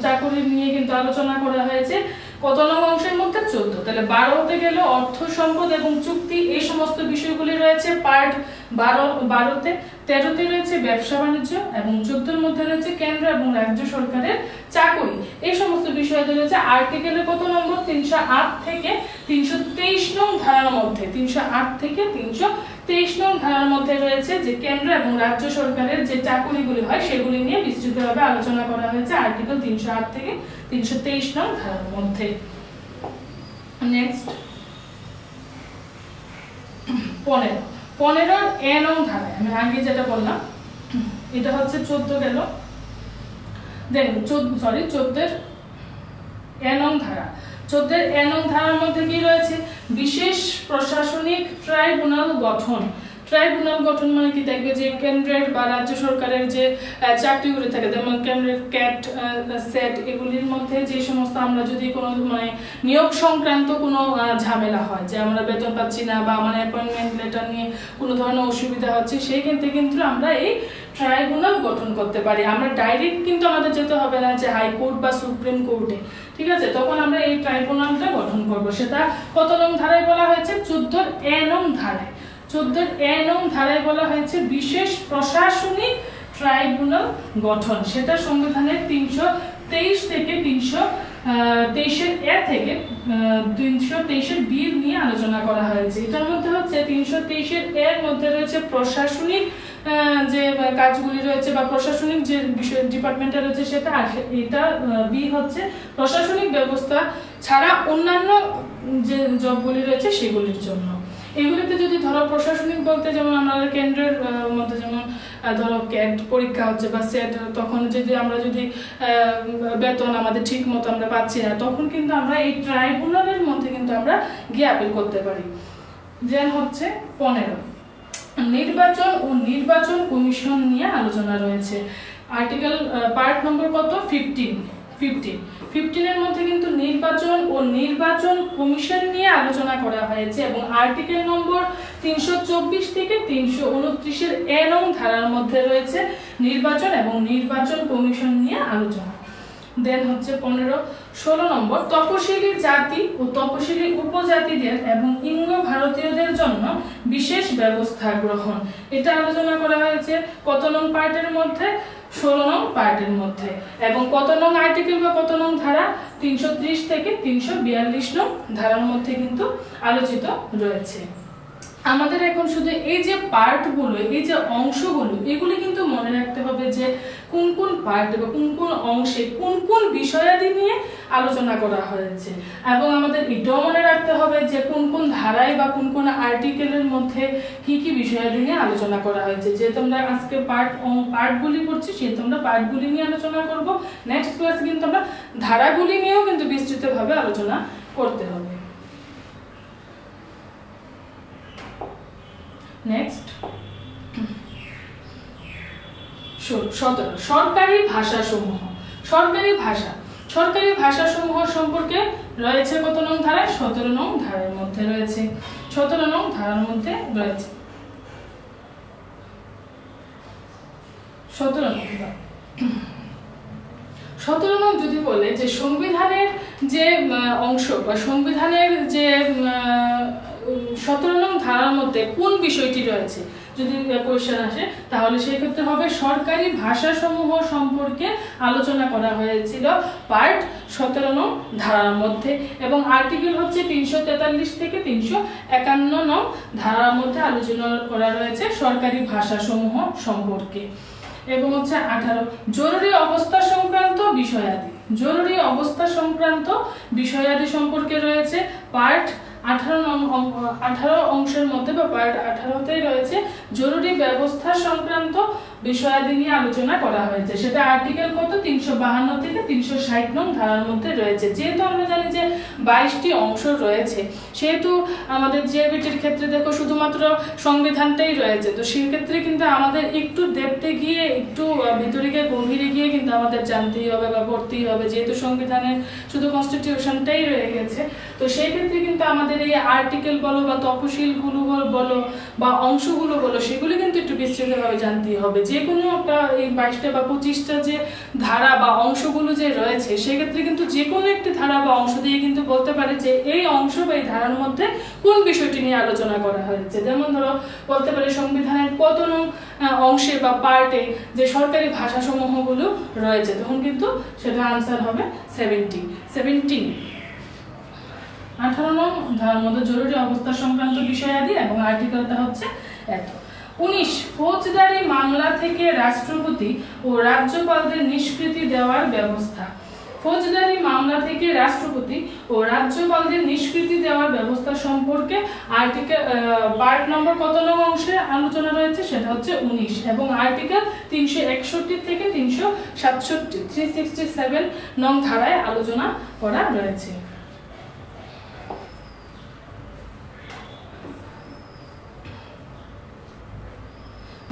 A: চাকরি নিয়ে কিন্তু আলোচনা করা হয়েছে। কত নং অংশের মধ্যে 14, তাহলে 12 হতে গেল অর্থ সম্পদ এবং চুক্তি এই সমস্ত বিষয়গুলি রয়েছে পার্ট 12তে। 13তে রয়েছে ব্যবসা বাণিজ্য এবং 14 এর মধ্যে রয়েছে কেন্দ্র এবং রাজ্য সরকারের চাকরি এই সমস্ত বিষয় রয়েছে। আর্টিকেলের কত নম্বর 308 থেকে 323 নং ধারার মধ্যে 308 থেকে 323 নং ধারার মধ্যে রয়েছে যে কেন্দ্র এবং রাজ্য সরকারের যে চাকরিগুলি হয় সেগুলি নিয়ে বিস্তৃতভাবে আলোচনা করা হয়েছে আর্টিকেল 308 থেকে 323 নং ধারার মধ্যে। নেক্সট 15 নং ধারায় আমি আগে যেটা বললাম এটা হচ্ছে 14 গেল। দেন 14 নং ধারা। 14 নং ধারার মধ্যে কি রয়েছে বিশেষ প্রশাসনিক ট্রাইব্যুনাল গঠন। ট্রাইব্যুনাল গঠন মানে কি দেখবে যে কেন্দ্রের বা রাজ্য সরকারের যে চাকরিগুলি থাকে যেমন কেন্দ্রের ক্যাট সেট এগুলির মধ্যে যে সমস্ত আমরা যদি কোনো মানে নিয়োগ সংক্রান্ত কোনো ঝামেলা হয় যে আমরা বেতন পাচ্ছি না বা আমার অ্যাপয়েন্টমেন্ট লেটার নিয়ে কোনো ধরনের অসুবিধা হচ্ছে সেই ক্ষেত্রে কিন্তু আমরা এই ট্রাইব্যুনাল গঠন করতে পারি। আমরা ডাইরেক্ট কিন্তু আমাদের যেতে হবে না যে হাইকোর্ট বা সুপ্রিম কোর্টে, ঠিক আছে, তখন আমরা এই ট্রাইব্যুনালটা গঠন করব। সেটা কত নং ধারায় বলা হয়েছে 14 নং ধারায়। 14 নং ধারায় বলা হয়েছে বিশেষ প্রশাসনিক ট্রাইব্যুনাল গঠন। সেটা সংবিধানের 323 থেকে 323 এর থেকে 323 এর বি নিয়ে আলোচনা করা হয়েছে। এটার মধ্যে হচ্ছে 323 এর মধ্যে রয়েছে প্রশাসনিক যে কাজগুলি রয়েছে বা প্রশাসনিক যে বিষয় ডিপার্টমেন্টে রয়েছে সেটা আসে। এটা বি হচ্ছে প্রশাসনিক ব্যবস্থা ছাড়া অন্যান্য যে জবগুলি রয়েছে সেগুলির জন্য। এগুলিতে যদি ধরো প্রশাসনিক বলতে যেমন আমাদের কেন্দ্রের মধ্যে যেমন ধরো ক্যাট পরীক্ষা হচ্ছে বা সেট, তখন যদি আমরা যদি বেতন আমাদের ঠিক মতো আমরা পাচ্ছি না তখন কিন্তু আমরা এই ট্রাইব্যুনালের মধ্যে কিন্তু আমরা গিয়ে আপিল করতে পারি। দেন হচ্ছে 15 নির্বাচন ও নির্বাচন কমিশন নিয়ে আলোচনা রয়েছে। আর্টিকেল পার্ট নম্বর কত 15 এর মধ্যে কিন্তু নির্বাচন ও নির্বাচন কমিশন নিয়ে আলোচনা করা হয়েছে এবং আর্টিকেল নম্বর 324 থেকে 329 এর নং ধারার মধ্যে রয়েছে নির্বাচন এবং নির্বাচন কমিশন নিয়ে আলোচনা। দেন হচ্ছে 16 নম্বর তপশিলি জাতি ও তপশিলি উপজাতিদের এবং ইঙ্গ ভারতীয়দের জন্য বিশেষ ব্যবস্থা গ্রহণ। এটা আলোচনা করা হয়েছে কত নং পার্টের মধ্যে 16 নং পার্টের মধ্যে এবং কত নং আর্টিকেল বা কত নং ধারা 330 থেকে 342 নং ধারার মধ্যে কিন্তু আলোচিত রয়েছে। আমাদের এখন শুধু এই যে পার্টগুলো এই যে অংশগুলো এগুলি কিন্তু মনে রাখতে হবে যে কোন কোন পার্ট বা কোন কোন অংশে কোন কোন বিষয়াদি নিয়ে আলোচনা করা হয়েছে এবং আমাদের এটাও মনে রাখতে হবে যে কোন কোন ধারায় বা কোন কোন আর্টিকেলের মধ্যে কি কি বিষয়াদি নিয়ে আলোচনা করা হয়েছে। যে তোমরা আজকে পার্টগুলি পড়ছি সে তোমরা পার্টগুলি নিয়ে আলোচনা করব। নেক্সট ক্লাসে কিন্তু আমরা ধারাগুলি নিয়েও কিন্তু বিস্তৃতভাবে আলোচনা করতে হবে। নেক্সট 17 সরকারি ভাষাসমূহ। সরকারি ভাষাসমূহ সম্পর্কে রয়েছে কত নং ধারায় 17 নং ধারার মধ্যে রয়েছে। 17 নং ধারার মধ্যে রয়েছে 17 নং যদি বলে যে সংবিধানের যে অংশ বা সংবিধানের যে 17 নং ধারার মধ্যে কোন বিষয়টি রয়েছে যদি কোয়েশ্চেন আসে তাহলে সেই ক্ষেত্রে হবে সরকারি ভাষাসমূহ সম্পর্কে আলোচনা করা হয়েছিল পার্ট 17 নং ধারার মধ্যে, এবং আর্টিকেল হচ্ছে 343 থেকে 351 নং ধারার মধ্যে আলোচনা করা রয়েছে সরকারি ভাষাসমূহ সম্পর্কে। এবং হচ্ছে 18 জরুরি অবস্থা সংক্রান্ত বিষয়াদি। জরুরি অবস্থা সংক্রান্ত বিষয়াদি সম্পর্কে রয়েছে পার্ট 18 অংশের মধ্যে বা পার্ট 18তে রয়েছে জরুরি ব্যবস্থা সংক্রান্ত বিষয়াদি নিয়ে আলোচনা করা হয়েছে। সেটা আর্টিকেল কত 352 থেকে 360 নং ধারার মধ্যে রয়েছে। যেহেতু আমরা জানি যে 22টি অংশ রয়েছে, সেহেতু আমাদের জিওগ্রাফির ক্ষেত্রে দেখো শুধুমাত্র সংবিধানটাই রয়েছে, তো সেই ক্ষেত্রে কিন্তু আমাদের একটু ডেপথে গিয়ে একটু ভিতরে গিয়ে গভীরে গিয়ে কিন্তু আমাদের জানতেই হবে বা পড়তেই হবে, যেহেতু সংবিধানের শুধু কনস্টিটিউশনটাই রয়ে গেছে। তো সেই ক্ষেত্রে কিন্তু আমাদের এই আর্টিকেল বলো বা তফসিলগুলো বলো বা অংশগুলো বলো, সেগুলো কিন্তু একটু বিস্তৃতভাবে জানতেই হবে। যে কোনো একটা এই 22টা বা 25টা যে ধারা বা অংশগুলো যে রয়েছে, সেক্ষেত্রে কিন্তু যে কোনো একটি ধারা বা অংশ দিয়ে কিন্তু বলতে পারে যে এই অংশ বা এই ধারার মধ্যে কোন বিষয়টি নিয়ে আলোচনা করা হয়েছে। যেমন ধরো বলতে পারে সংবিধানের কত নং অংশে বা পার্টে যে সরকারি ভাষাসমূহগুলো রয়েছে, তখন কিন্তু সেটা আনসার হবে 17। 18 নং ধারার মধ্যে জরুরি অবস্থা সংক্রান্ত বিষয়াদি এবং আর্টিকেলটা হচ্ছে এত। 19 ফৌজদারি মামলা থেকে রাষ্ট্রপতি ও রাজ্যপালদের নিষ্কৃতি দেওয়ার ব্যবস্থা। ফৌজদারি মামলা থেকে রাষ্ট্রপতি ও রাজ্যপালদের নিষ্কৃতি দেওয়ার ব্যবস্থা সম্পর্কে আর্টিকেল পার্ট নম্বর কত নং অংশে আলোচনা রয়েছে, সেটা হচ্ছে 19, এবং আর্টিকেল 361 থেকে 367 367 নং ধারায় আলোচনা করা রয়েছে।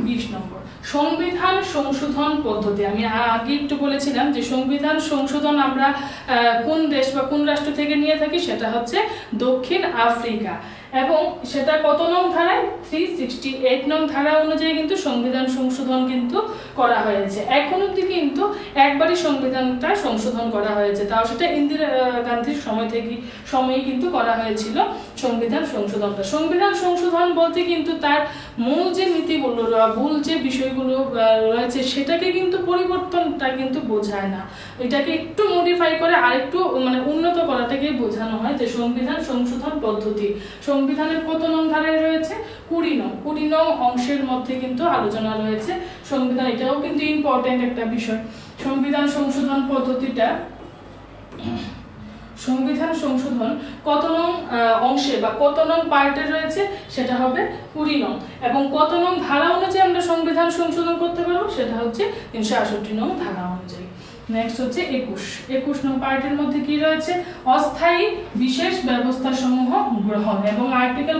A: 20 নম্বর সংবিধান সংশোধন পদ্ধতি। আমি আগে একটু বলেছিলাম যে সংবিধান সংশোধন আমরা কোন দেশ বা কোন রাষ্ট্র থেকে নিয়ে থাকি, সেটা হচ্ছে দক্ষিণ আফ্রিকা, এবং সেটা কত নং ধারায় 368 নং ধারা অনুযায়ী কিন্তু সংবিধান সংশোধন কিন্তু করা হয়েছে। এখন অবধি কিন্তু একবারই সংবিধানটা সংশোধন করা হয়েছে, তাও সেটা ইন্দিরা গান্ধীর সময়ে কিন্তু করা হয়েছিল সংবিধান সংশোধনটা। সংবিধান সংশোধন বলতে কিন্তু তার মূল যে নীতিগুলো বা মূল যে বিষয়গুলো রয়েছে সেটাকে কিন্তু পরিবর্তনটা কিন্তু বোঝায় না, এটাকে একটু মডিফাই করে আরেকটু মানে উন্নত করাটাকে বোঝানো হয় যে সংবিধান সংশোধন পদ্ধতি। সংবিধানের কত নং ধারায় রয়েছে 20 নং অংশের মধ্যে কিন্তু আলোচনা রয়েছে সংবিধান। এটাও কিন্তু ইম্পর্টেন্ট একটা বিষয়। সংবিধান সংশোধন পদ্ধতিটা সংবিধান সংশোধন কত নং অংশে বা কত নং পার্টে রয়েছে, সেটা হবে 20 নং, এবং কত নং ধারা অনুযায়ী আমরা সংবিধান সংশোধন করতে পারবো, সেটা হচ্ছে 368 নং ধারা অনুযায়ী। নেক্সট হচ্ছে 21 নং পার্টের মধ্যে কি রয়েছে অস্থায়ী বিশেষ ব্যবস্থা সমূহ গ্রহণ, এবং আর্টিকেল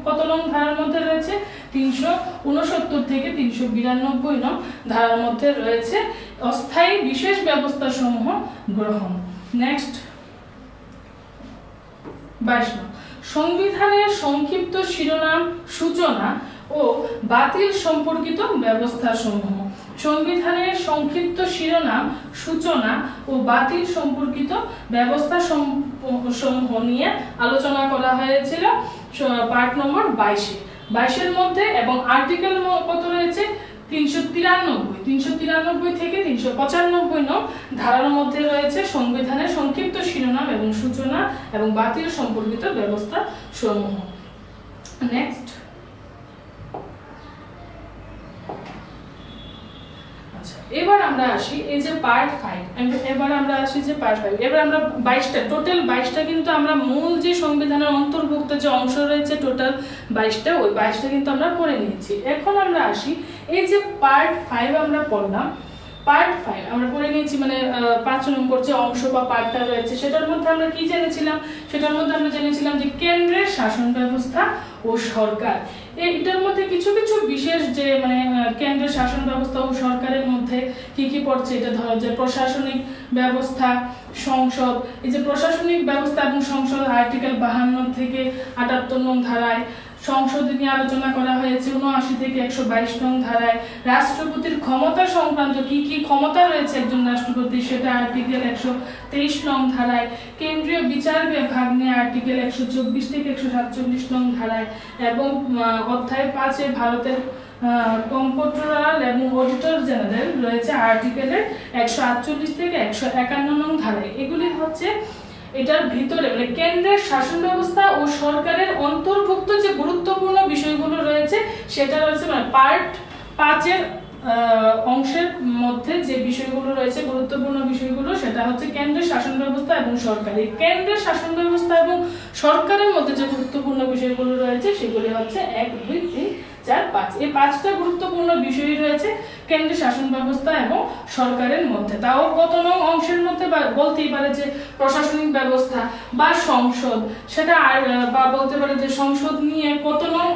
A: কত নং ধারার মধ্যে রয়েছে 369 থেকে 392 নং ধারার মধ্যে রয়েছে অস্থায়ী বিশেষ ব্যবস্থা সমূহ গ্রহণ। নেক্সট 22 নং সংবিধানের সংক্ষিপ্ত শিরোনাম সূচনা ও বাতিল সম্পর্কিত ব্যবস্থা সমূহ। সংবিধানের সংক্ষিপ্ত শিরোনাম সূচনা ও বাতিল সম্পর্কিত ব্যবস্থা সমূহ নিয়ে আলোচনা করা হয়েছিল পার্ট নম্বর 22 মধ্যে, এবং আর্টিকেল কত রয়েছে 393 থেকে 395 নং ধারার মধ্যে রয়েছে সংবিধানের সংক্ষিপ্ত শিরোনাম এবং সূচনা এবং বাতিল সম্পর্কিত ব্যবস্থা সমূহ। নেক্সট এবার আমরা আসি এই যে পার্ট 5। এবার আমরা 22টা টোটাল 22টা কিন্তু আমরা মূল যে সংবিধানের অন্তর্ভুক্ত যে অংশ রয়েছে টোটাল 22টা, ওই 22টা কিন্তু আমরা পড়ে নিয়েছি। এখন আমরা আসি এই যে পার্ট 5 আমরা পড়লাম, পার্ট 5 আমরা পড়ে নিয়েছি, মানে 5 নম্বর যে অংশ বা পার্টটা রয়েছে সেটার মধ্যে আমরা কি জেনেছিলাম, সেটার মধ্যে আমরা জেনেছিলাম যে কেন্দ্রের শাসন ব্যবস্থা ও সরকার। এটার মধ্যে কিছু কিছু বিশেষ যে মানে কেন্দ্রের শাসন ব্যবস্থা ও সরকারের মধ্যে কি কি পড়ছে, এটা ধরো যে প্রশাসনিক ব্যবস্থা, সংসদ। এই যে প্রশাসনিক ব্যবস্থা এবং সংসদ আর্টিকেল 52 থেকে 78 নং ধারায়, সংসদে নিয়ে আলোচনা করা হয়েছে 79 থেকে 122 নং ধারায়। রাষ্ট্রপতির ক্ষমতা সংক্রান্ত কি কি ক্ষমতা রয়েছে একজন রাষ্ট্রপতি, সেটা আর্টিকেল 123 নং ধারায়। কেন্দ্রীয় বিচার বিভাগ নিয়ে আর্টিকেল 124 থেকে 147 নং ধারায়। এবং অধ্যায় 5-এ ভারতের কম্পোট্রোলার এবং অডিটর জেনারেল রয়েছে আর্টিকেলের 148 থেকে 151 নং ধারায়। এগুলি হচ্ছে এটার ভিতরে মানে কেন্দ্রের শাসন ব্যবস্থা ও সরকারের অন্তর্ভুক্ত যে গুরুত্বপূর্ণ বিষয়গুলো রয়েছে সেটা রয়েছে মানে পার্ট 5-এর অংশের মধ্যে যে বিষয়গুলো রয়েছে গুরুত্বপূর্ণ বিষয়গুলো সেটা হচ্ছে কেন্দ্রের শাসন ব্যবস্থা এবং সরকার। এই কেন্দ্রের শাসন ব্যবস্থা এবং সরকারের মধ্যে যে গুরুত্বপূর্ণ বিষয়গুলো রয়েছে সেগুলি হচ্ছে 1, 2, 3, 4, 5। এই 5টা গুরুত্বপূর্ণ বিষয় রয়েছে কেন্দ্রের শাসন ব্যবস্থা এবং সরকারের মধ্যে। তাও কত নং অংশের মধ্যে বলতেই পারে যে প্রশাসনিক ব্যবস্থা বা সংসদ, সেটা বা বলতে পারে যে সংসদ নিয়ে কত নং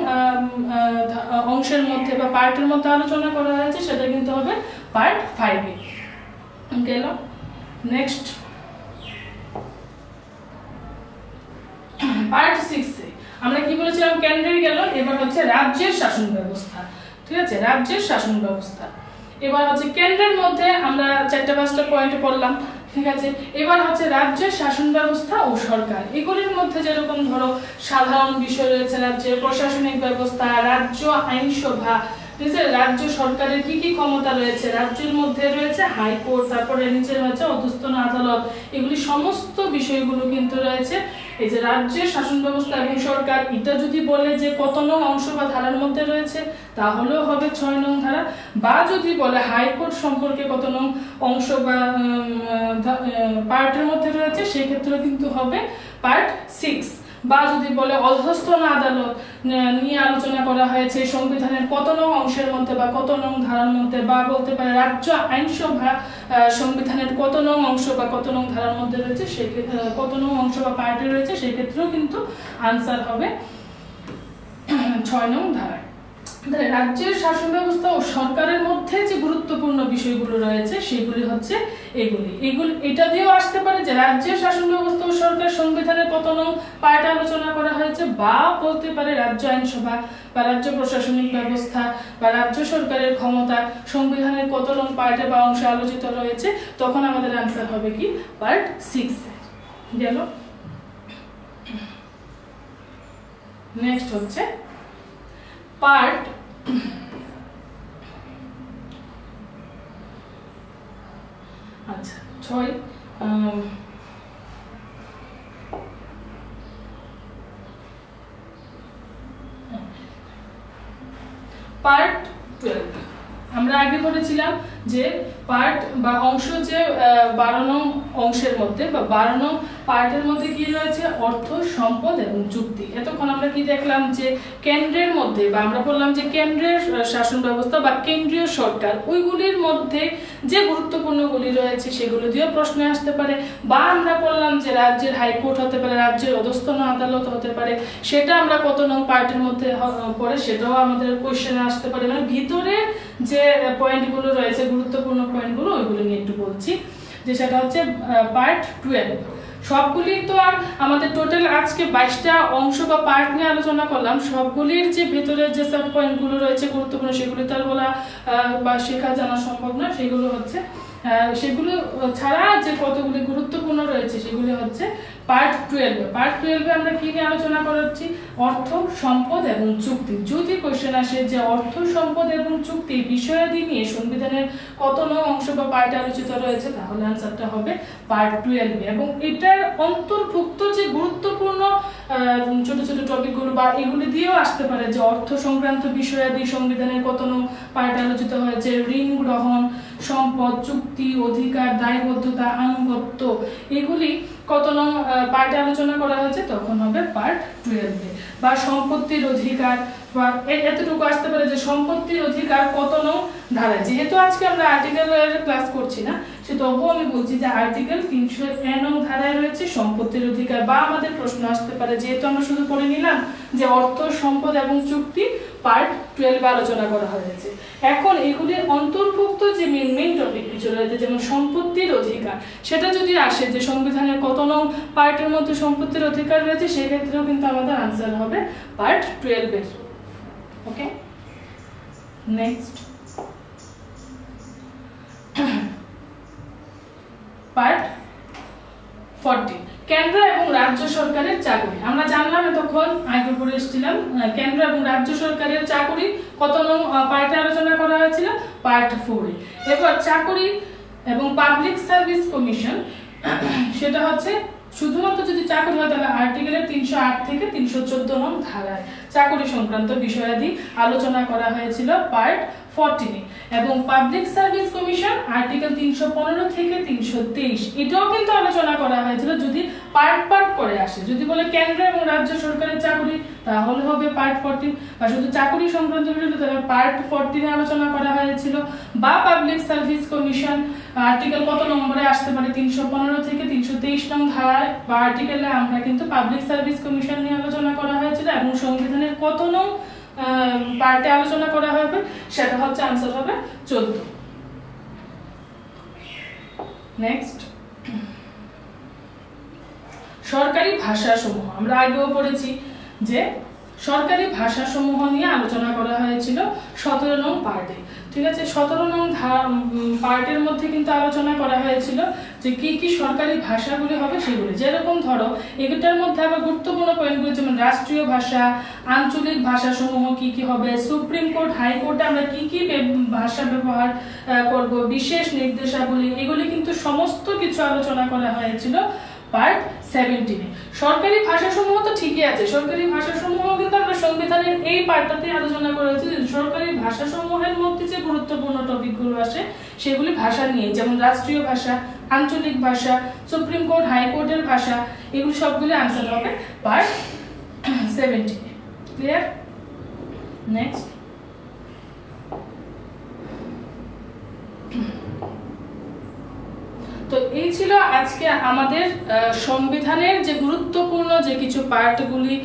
A: অংশের মধ্যে বা পার্টের মধ্যে আলোচনা করা হয়েছে সেটা কিন্তু হবে পার্ট 5-এ। গেল নেক্সট পার্ট 6-এ আমরা কি বলেছিলাম, কেন্দ্রের গেল, এবার হচ্ছে রাজ্যের শাসন ব্যবস্থা। ঠিক আছে, রাজ্যের শাসন ব্যবস্থা। এবার হচ্ছে কেন্দ্রের মধ্যে আমরা 4-5টা পয়েন্ট পড়লাম। ঠিক আছে, এবার হচ্ছে রাজ্যের শাসন ব্যবস্থা ও সরকার। এগুলির মধ্যে যেরকম ধরো সাধারণ বিষয় রয়েছে রাজ্যের প্রশাসনিক ব্যবস্থা, রাজ্য আইনসভা, রাজ্য সরকারের কি কি ক্ষমতা রয়েছে, রাজ্যের মধ্যে রয়েছে হাইকোর্ট, তারপরে নিচে রয়েছে অধস্তন আদালত। এগুলি সমস্ত বিষয়গুলো কিন্তু রয়েছে এই যে রাজ্যের শাসন ব্যবস্থা এবং সরকার। এটা যদি বলে যে কত নং অংশ বা ধারার মধ্যে রয়েছে তাহলেও হবে 6 নং ধারা, বা যদি বলে হাইকোর্ট সম্পর্কে কত নং অংশ বা পার্টের মধ্যে রয়েছে সেক্ষেত্রে কিন্তু হবে পার্ট 6। বা যদি বলে অধস্তন আদালত নিয়ে আলোচনা করা হয়েছে সংবিধানের কত নং অংশের মধ্যে বা কত নং ধারার মধ্যে, বা বলতে পারে রাজ্য আইনসভা সংবিধানের কত নং অংশ বা কত নং ধারার মধ্যে রয়েছে, কত নং অংশ বা পার্টে রয়েছে, সেক্ষেত্রেও কিন্তু আনসার হবে 6 নং ধারায়। রাজ্যের শাসন ব্যবস্থা ও সরকারের মধ্যে যে গুরুত্বপূর্ণ বিষয়গুলো রয়েছে সেগুলি হচ্ছে এগুলি। এটা দিয়েও আসতে পারে যে রাজ্যের শাসন ব্যবস্থা ও সরকার সংবিধানের কত নং পার্টে আলোচনা করা হয়েছে, বা বলতে পারে রাজ্য আইনসভা বা রাজ্য প্রশাসনিক ব্যবস্থা বা রাজ্য সরকারের ক্ষমতা সংবিধানের কত নং পার্টে বা অংশে আলোচিত রয়েছে। তখন আমাদের আনসার হবে কি পার্ট 6 গেল। নেক্সট হচ্ছে পার্ট আচ্ছা 6 পার্ট 12 আমরা আগে বলেছিলাম যে পার্ট বা অংশ যে 12 নং অংশের মধ্যে বা 12 নং পার্টের মধ্যে কি রয়েছে, অর্থ, সম্পদ এবং যুক্তি। এতক্ষণ আমরা কি দেখলাম যে কেন্দ্রের মধ্যে বা আমরা বললাম যে কেন্দ্রের শাসন ব্যবস্থা বা কেন্দ্রীয় সরকার, ওইগুলির মধ্যে যে গুরুত্বপূর্ণগুলি রয়েছে সেগুলো দিয়েও প্রশ্নে আসতে পারে। বা আমরা বললাম যে রাজ্যের হাইকোর্ট হতে পারে, রাজ্যের অধস্তন আদালত হতে পারে, সেটা আমরা কত নং পার্টের মধ্যে পড়ে সেটাও আমাদের কোশ্চেনে আসতে পারে। মানে ভিতরে যে পয়েন্টগুলো রয়েছে গুরুত্বপূর্ণ পয়েন্টগুলো ওইগুলো নিয়ে একটু বলছি, যে সেটা হচ্ছে পার্ট 12। সবগুলি তো আর আমাদের টোটাল আজকে 22টা অংশ বা পার্ট নিয়ে আলোচনা করলাম, সবগুলির যে ভেতরে যে সাব পয়েন্টগুলো রয়েছে গুরুত্বপূর্ণ সেগুলি তো আর বলা বা শেখা জানা সম্ভব না। সেগুলো হচ্ছে সেগুলো ছাড়া যে কতগুলি গুরুত্বপূর্ণ রয়েছে সেগুলি হচ্ছে পার্ট 12। পার্ট 12 আমরা কি নিয়ে আলোচনা করাচ্ছি, অর্থ, সম্পদ এবং চুক্তি। যদি কোশ্চেন আসে যে অর্থ, সম্পদ এবং চুক্তি বিষয়াদি নিয়ে সংবিধানের কত নং অংশ বা পার্টে আলোচিত রয়েছে তাহলে আনসারটা হবে পার্ট 12। এবং এটার অন্তর্ভুক্ত যে গুরুত্বপূর্ণ ছোট ছোট টপিকগুলো বা এগুলি দিয়েও আসতে পারে যে অর্থ সংক্রান্ত বিষয়াদি সংবিধানের কত নং পার্টে আলোচিত হয়েছে, ঋণ গ্রহণ, সম্পদ, চুক্তি, অধিকার, দায়বদ্ধতা, আনুগত্য, এগুলি কত নং পার্টে আলোচনা করা হয়েছে তখন হবে পার্ট 12। বা সম্পত্তির অধিকার, বা এতটুকু আসতে পারে যে সম্পত্তির অধিকার কত নং ধারায়। যেহেতু আজকে আমরা আর্টিকেলের ক্লাস করছি না, সে তবুও আমি বলছি যে আর্টিকেল 300 নং ধারায় রয়েছে সম্পত্তির অধিকার। বা আমাদের প্রশ্ন আসতে পারে, যেহেতু আমরা শুধু পড়ে নিলাম যে অর্থ, সম্পদ এবং চুক্তি পার্ট 12 আলোচনা করা হয়েছে, এখন এগুলির অন্তর্ভুক্ত যে মেইন টপিক কিছু রয়েছে যেমন সম্পত্তির অধিকার, সেটা যদি আসে যে সংবিধানের কত নং পার্টের মধ্যে সম্পত্তির অধিকার রয়েছে, সেক্ষেত্রেও কিন্তু আমাদের আনসার হবে পার্ট 12 এর। ওকে, নেক্সট পার্ট 40, কেন্দ্র এবং রাজ্য সরকারের চাকরি। আমরা জানলাম তখন আগে পড়ে এসেছিলাম কেন্দ্র এবং রাজ্য সরকারের চাকরি কত নং পার্টে আলোচনা করা হয়েছিল, পার্ট 4 এ। এবার চাকরি এবং পাবলিক সার্ভিস কমিশন, সেটা হচ্ছে শুধুমাত্র যদি চাকরি হয় তাহলে আর্টিকেলের 308 থেকে 314 নং ধারায় চাকরি সংক্রান্ত বিষয়াদি আলোচনা করা হয়েছিল পার্ট 14 এ। এবং পাবলিক সার্ভিস কমিশন আর্টিকেল 315 থেকে 323, এটাও কিন্তু আলোচনা করা হয়েছিল যদি পার্ট করে আসে। যদি বলে কেন্দ্র এবং রাজ্য সরকারের চাকরি তাহলে হবে পার্ট 14, বা শুধু চাকরি সংক্রান্ত বিষয় তাহলে পার্ট 14 এ আলোচনা করা হয়েছিল। বা পাবলিক সার্ভিস কমিশন আর্টিকেল কত নম্বরে আসতে পারে, 315 থেকে 323 নং ধারায় বা আর্টিকেলে আমরা কিন্তু পাবলিক সার্ভিস কমিশন নিয়ে আলোচনা করা হয়েছিল। এবং সংবিধানের কত নং পার্টে আলোচনা করা হবে, সেটা হচ্ছে আনসার হবে 14। নেক্সট সরকারি ভাষাসমূহ, আমরা আগেও পড়েছি যে সরকারি ভাষাসমূহ নিয়ে আলোচনা করা হয়েছিল 17 নং পার্টে। ঠিক আছে, 17 নং পার্টের মধ্যে কিন্তু আলোচনা করা হয়েছিল যে কি কি সরকারি ভাষাগুলি হবে সেগুলি। যেরকম ধরো এটার মধ্যে আবার গুরুত্বপূর্ণ পয়েন্টগুলো যেমন রাষ্ট্রীয় ভাষা, আঞ্চলিক ভাষাসমূহ কি কি হবে, সুপ্রিম কোর্ট, হাইকোর্টে আমরা কি কি ভাষা ব্যবহার করব, বিশেষ নির্দেশাবলী, এগুলি কিন্তু সমস্ত কিছু আলোচনা করা হয়েছিল পার্ট 17 এ। সরকারি ভাষাসমূহ তো ঠিকই আছে, সরকারি ভাষাসমূহ কিন্তু আমরা সংবিধানের এই পার্টটাতে আলোচনা করেছি। সরকারি ভাষাসমূহের মধ্যে যে গুরুত্বপূর্ণ টপিকগুলো আসে সেগুলি ভাষা নিয়ে, যেমন রাষ্ট্রীয় ভাষা, আঞ্চলিক ভাষা, সুপ্রিম কোর্ট, হাইকোর্টের ভাষা, এগুলি সবগুলি আনসার হবে পার্ট 17 এ। ক্লিয়ার? নেক্সট তো এই ছিল আজকে আমাদের সংবিধানের যে গুরুত্বপূর্ণ যে কিছু পার্টগুলি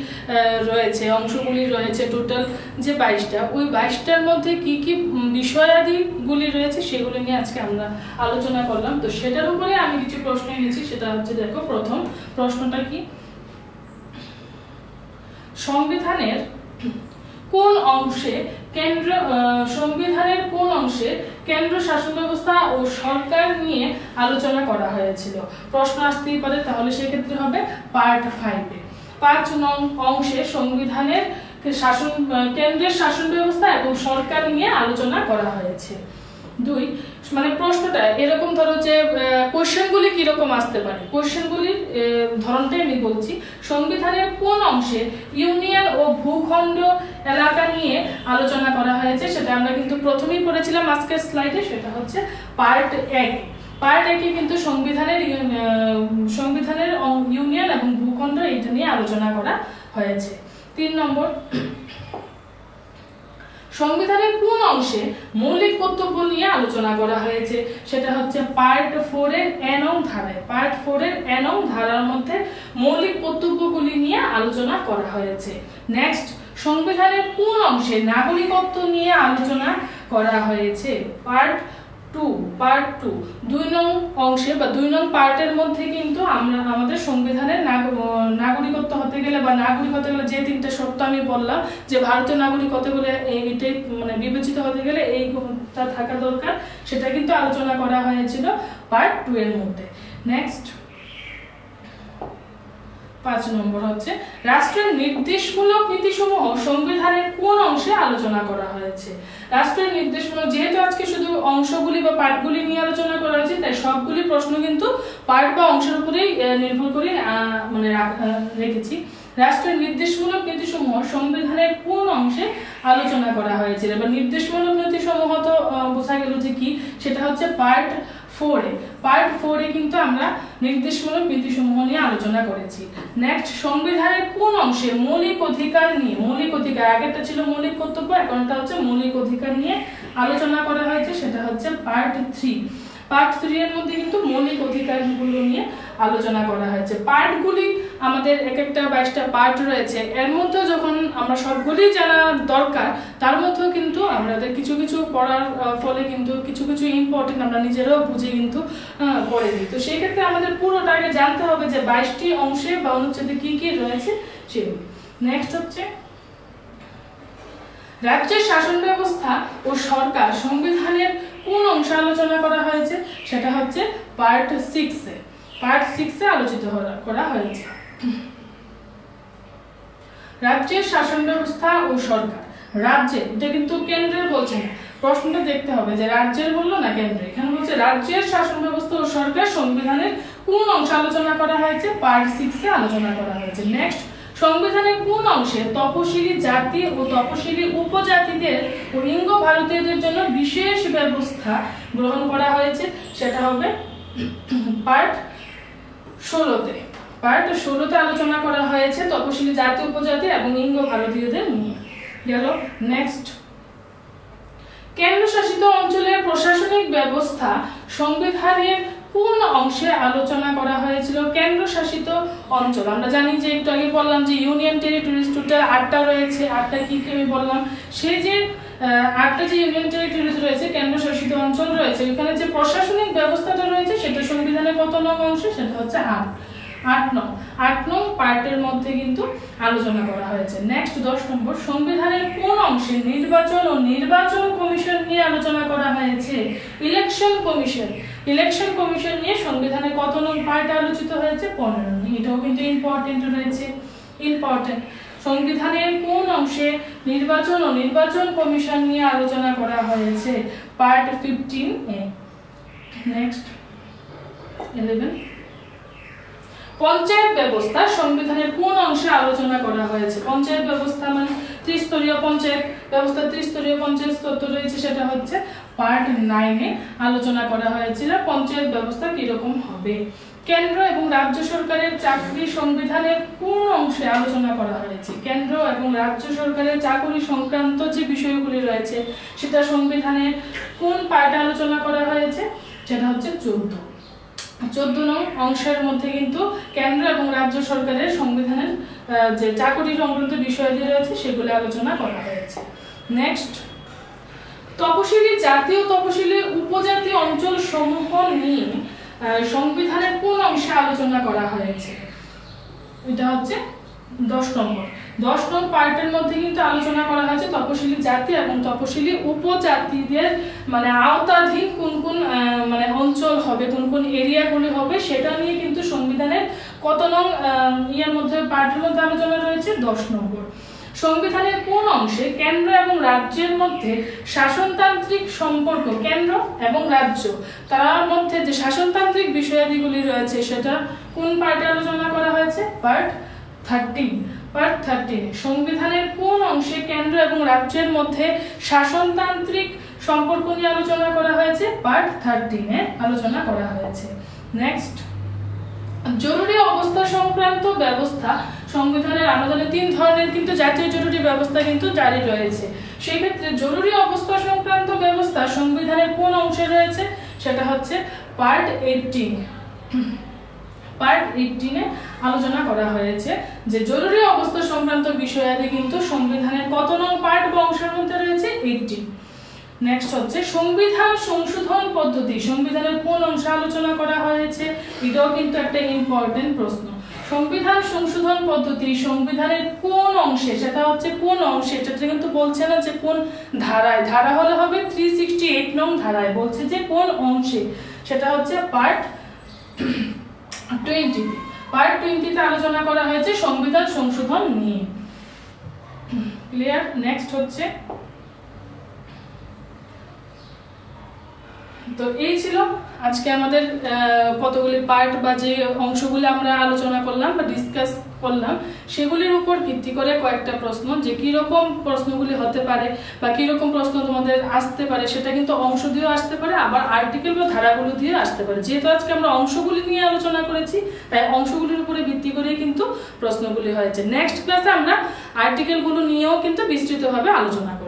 A: রয়েছে, অংশগুলি রয়েছে, টোটাল যে 22টা, ওই 22টার মধ্যে কি কি বিষয়াদিগুলি রয়েছে সেগুলি নিয়ে আজকে আমরা আলোচনা করলাম। তো সেটার উপরে আমি কিছু প্রশ্ন এনেছি, সেটা হচ্ছে দেখো প্রথম প্রশ্নটা কি, সংবিধানের কোন অংশে সংবিধানের কোন অংশে কেন্দ্র শাসন ব্যবস্থা ও সরকার নিয়ে আলোচনা করা হয়েছিল? প্রশ্ন আসতেই পারে, তাহলে সেক্ষেত্রে হবে পার্ট 5 এ। 5 নং অংশে সংবিধানের কেন্দ্রের শাসন ব্যবস্থা এবং সরকার নিয়ে আলোচনা করা হয়েছে। 2 মানে প্রশ্নটা এরকম ধরো যে কোশ্চেনগুলি কিরকম আসতে পারে, কোশ্চেনগুলির ধরনটাই আমি বলছি। সংবিধানের কোন অংশে ইউনিয়ন ও ভূখণ্ড এলাকা নিয়ে আলোচনা করা হয়েছে, সেটা আমরা কিন্তু প্রথমেই পড়েছিলাম আজকের স্লাইডে, সেটা হচ্ছে পার্ট 1। পার্ট 1 কিন্তু সংবিধানের ইউনিয়ন এবং ভূখণ্ড এটা নিয়ে আলোচনা করা হয়েছে। 3 নম্বর, সংবিধানের কোন অংশে মৌলিক কর্তব্য নিয়ে আলোচনা করা হয়েছে, সেটা হচ্ছে পার্ট 4 এর এ নং ধারায়। পার্ট 4 এর এ নং ধারার মধ্যে মৌলিক কর্তব্যগুলি নিয়ে আলোচনা করা হয়েছে। নেক্সট, সংবিধানের কোন অংশে নাগরিকত্ব নিয়ে আলোচনা করা হয়েছে, পার্ট 2। পার্ট 2 2 নং অংশে বা 2 নং পার্টের মধ্যে কিন্তু আমরা আমাদের সংবিধানের নাগরিকত্ব হতে গেলে বা নাগরিক হতে গেলে যে 3টা শর্ত আমি বললাম যে ভারতীয় নাগরিক হতে গেলে এটাই মানে বিবেচিত হতে গেলে এইটা থাকা দরকার, সেটা কিন্তু আলোচনা করা হয়েছিল পার্ট 2 এর মধ্যে। নেক্সট 5 নম্বর হচ্ছে রাষ্ট্রের নির্দেশমূলক নীতিসমূহ সংবিধানের কোন অংশে আলোচনা করা হয়েছে। রাষ্ট্রের নির্দেশমূলক, যেহেতু আজকে শুধু অংশগুলি বা পার্টগুলি নিয়ে আলোচনা করা হয়েছে, তাই সবগুলি প্রশ্ন কিন্তু পার্ট বা অংশের উপরেই নির্ভর করে মানে রেখেছি। রাষ্ট্রের নির্দেশমূলক নীতিসমূহ সংবিধানের কোন অংশে আলোচনা করা হয়েছে, বা নির্দেশমূলক নীতিসমূহ তো বোঝা গেল যে কি, সেটা হচ্ছে পার্ট 4-এ পার্ট 4-এ কিন্তু আমরা নির্দেশমূলক নীতিসমূহ নিয়ে আলোচনা করেছি। নেক্সট, সংবিধানের কোন অংশে মৌলিক অধিকার নিয়ে, মৌলিক অধিকার, আগেরটা ছিল মৌলিক কর্তব্য, এখনটা হচ্ছে মৌলিক অধিকার নিয়ে আলোচনা করা হয়েছে, সেটা হচ্ছে পার্ট 3। পার্ট 3 এর মধ্যে কিন্তু মৌলিক অধিকারগুলো নিয়ে আলোচনা করা হয়েছে। পার্টগুলি আমাদের এক একটা 22টা পার্ট রয়েছে, এর মধ্যে যখন আমরা সবগুলি জানা দরকার, তার মধ্যেও কিন্তু আমাদের কিছু কিছু পড়ার ফলে কিন্তু কিছু কিছু ইম্পর্টেন্ট আমরা নিজেরাও বুঝে কিন্তু পড়ে দিই। তো সেই ক্ষেত্রে আমাদের পুরোটা আগে জানতে হবে যে 22টি অংশে বা অনুচ্ছেদে কি কি রয়েছে সেগুলো। নেক্সট হচ্ছে রাজ্যের শাসন ব্যবস্থা ও সরকার সংবিধানের কোন অংশে আলোচনা করা হয়েছে, সেটা হচ্ছে পার্ট 6-এ। পার্ট 6-এ আলোচিত করা হয়েছে। রাজ্যের শাসন ব্যবস্থা ও সরকার, রাজ্যের, এটা কিন্তু কেন্দ্রের বলছে না, প্রশ্নটা দেখতে হবে যে রাজ্যের বললো না কেন্দ্রের। এখানে বলছে রাজ্যের শাসন ব্যবস্থা ও সরকার সংবিধানের কোন অংশে আলোচনা করা হয়েছে, পার্ট 6-এ আলোচনা করা হয়েছে। নেক্সট, সংবিধানের কোন অংশে তপশিলি জাতি ও তপশিলি উপজাতিদের ও লিঙ্গ ভারতীয়দের জন্য বিশেষ ব্যবস্থা গ্রহণ করা হয়েছে, সেটা হবে পার্ট 16-তে। পার্ট 16-তে আলোচনা করা হয়েছে তপশিলি জাতি উপজাতি এবং লিঙ্গ ভারতীয়দের নিয়ে গেল। নেক্সট, কেন্দ্রশাসিত অঞ্চলের প্রশাসনিক ব্যবস্থা সংবিধানের কোন অংশে আলোচনা করা হয়েছিল? কেন্দ্রশাসিত অঞ্চল, আমরা জানি যে একটু আগে বললাম যে ইউনিয়ন টেরিটরিজ টোটাল 8টা রয়েছে। 8টা কি কি আমি বললাম, সেই যে 8টা যে ইউনিয়ন টেরিটরিজ রয়েছে, কেন্দ্রশাসিত অঞ্চল রয়েছে, এখানে যে প্রশাসনিক ব্যবস্থাটা রয়েছে সেটা সংবিধানের কত নং অংশে, সেটা হচ্ছে 8 নং পার্টের মধ্যে কিন্তু আলোচনা করা হয়েছে। নেক্সট 10 নম্বর, সংবিধানের কোন অংশে নির্বাচন ও নির্বাচন কমিশন নিয়ে আলোচনা করা হয়েছে? Election commission. ইলেকশন কমিশন নিয়ে সংবিধানের কত নং পার্টে আলোচিত হয়েছে? 15 নং। এটাও কিন্তু ইম্পর্টেন্ট রয়েছে, ইম্পর্টেন্ট। সংবিধানের কোন অংশে নির্বাচন ও নির্বাচন কমিশন নিয়ে আলোচনা করা হয়েছে? পার্ট 15-এ। নেক্সট 11, পঞ্চায়েত ব্যবস্থা সংবিধানের কোন অংশে আলোচনা করা হয়েছে? পঞ্চায়েত ব্যবস্থা মানে ত্রিস্তরীয় পঞ্চায়েত ব্যবস্থা, ত্রিস্তরীয় পঞ্চায়েত স্তর রয়েছে, সেটা হচ্ছে পার্ট 9-এ আলোচনা করা হয়েছিল পঞ্চায়েত ব্যবস্থা কিরকম হবে। কেন্দ্র এবং রাজ্য সরকারের চাকরি সংবিধানের কোন অংশে আলোচনা করা হয়েছে? কেন্দ্র এবং রাজ্য সরকারের চাকরি সংক্রান্ত যে বিষয়গুলি রয়েছে সেটা সংবিধানের কোন পার্টে আলোচনা করা হয়েছে? সেটা হচ্ছে 14 নং অংশের মধ্যে কিন্তু কেন্দ্র এবং রাজ্য সরকারের সংবিধানের যে চাকরি সংক্রান্ত বিষয়াদি রয়েছে সেগুলো আলোচনা করা হয়েছে। নেক্সট, তপশিলি জাতি ও তপশিলি উপজাতি অঞ্চল সমূহ নিয়ে সংবিধানের কোন অংশে আলোচনা করা হয়েছে? এটা হচ্ছে 10 নম্বর। 10 নং পার্টের মধ্যে কিন্তু আলোচনা করা হয়েছে তপশিলি জাতি এবং তপশিলি উপজাতিদের মানে আওতাধীন কোন কোন মানে অঞ্চল হবে, কোন কোন এরিয়াগুলি হবে, সেটা নিয়ে কিন্তু সংবিধানের কত নং ইয়ার মধ্যে পার্টের মধ্যে আলোচনা রয়েছে? 10 নম্বর। সংবিধানের কোন অংশে কেন্দ্র এবং রাজ্যের মধ্যে শাসনতান্ত্রিক সম্পর্ক, কেন্দ্র এবং রাজ্য তার মধ্যে যে শাসনতান্ত্রিক বিষয়াদিগুলি রয়েছে সেটা কোন পার্টে আলোচনা করা হয়েছে? পার্ট 13। পার্ট 13 সংবিধানের কোন অংশে কেন্দ্র এবং রাজ্যের মধ্যে শাসনতান্ত্রিক সম্পর্ক নিয়ে আলোচনা করা হয়েছে? পার্ট 13-এ আলোচনা করা হয়েছে। নেক্সট, জরুরি অবস্থা সংক্রান্ত ব্যবস্থা সংবিধানের আমাদের 3 ধরনের কিন্তু জাতীয় জরুরি ব্যবস্থা কিন্তু জারি রয়েছে। সেই ক্ষেত্রে জরুরি অবস্থা সংক্রান্ত ব্যবস্থা সংবিধানের কোন অংশে রয়েছে? সেটা হচ্ছে পার্ট 18। পার্ট 18-এ আলোচনা করা হয়েছে যে জরুরি অবস্থা সংক্রান্ত বিষয়াদি কিন্তু সংবিধানের কত নং পার্ট বা অংশের মধ্যে রয়েছে? 18। নেক্সট হচ্ছে সংবিধান সংশোধন পদ্ধতি সংবিধানের কোন অংশে আলোচনা করা হয়েছে? এটাও কিন্তু একটা ইম্পর্টেন্ট প্রশ্ন। সংবিধান সংশোধন পদ্ধতি সংবিধানের কোন অংশে, সেটা হচ্ছে কোন অংশে, এটা কিন্তু বলছে না যে কোন ধারায়, ধারা হলে হবে 368 নং ধারায়, বলছে যে কোন অংশে, সেটা হচ্ছে পার্ট 20-তে। পার্ট 20-তে আলোচনা করা হয়েছে সংবিধান সংশোধন নিয়ে। ক্লিয়ার? নেক্সট হচ্ছে তো এই ছিল আজকে আমাদের কতগুলি পার্ট বা যে অংশগুলো আমরা আলোচনা করলাম বা ডিসকাস করলাম সেগুলির উপর ভিত্তি করে কয়েকটা প্রশ্ন, যে কিরকম প্রশ্নগুলি হতে পারে বা কিরকম প্রশ্ন তোমাদের আসতে পারে সেটা কিন্তু অংশ দিয়েও আসতে পারে, আবার আর্টিকেল বা ধারাগুলো দিয়ে আসতে পারে। যেহেতু আজকে আমরা অংশগুলি নিয়ে আলোচনা করেছি তাই অংশগুলির উপরে ভিত্তি করে কিন্তু প্রশ্নগুলি হয়েছে। নেক্সট ক্লাসে আমরা আর্টিকেলগুলো নিয়েও কিন্তু বিস্তৃতভাবে আলোচনা করব।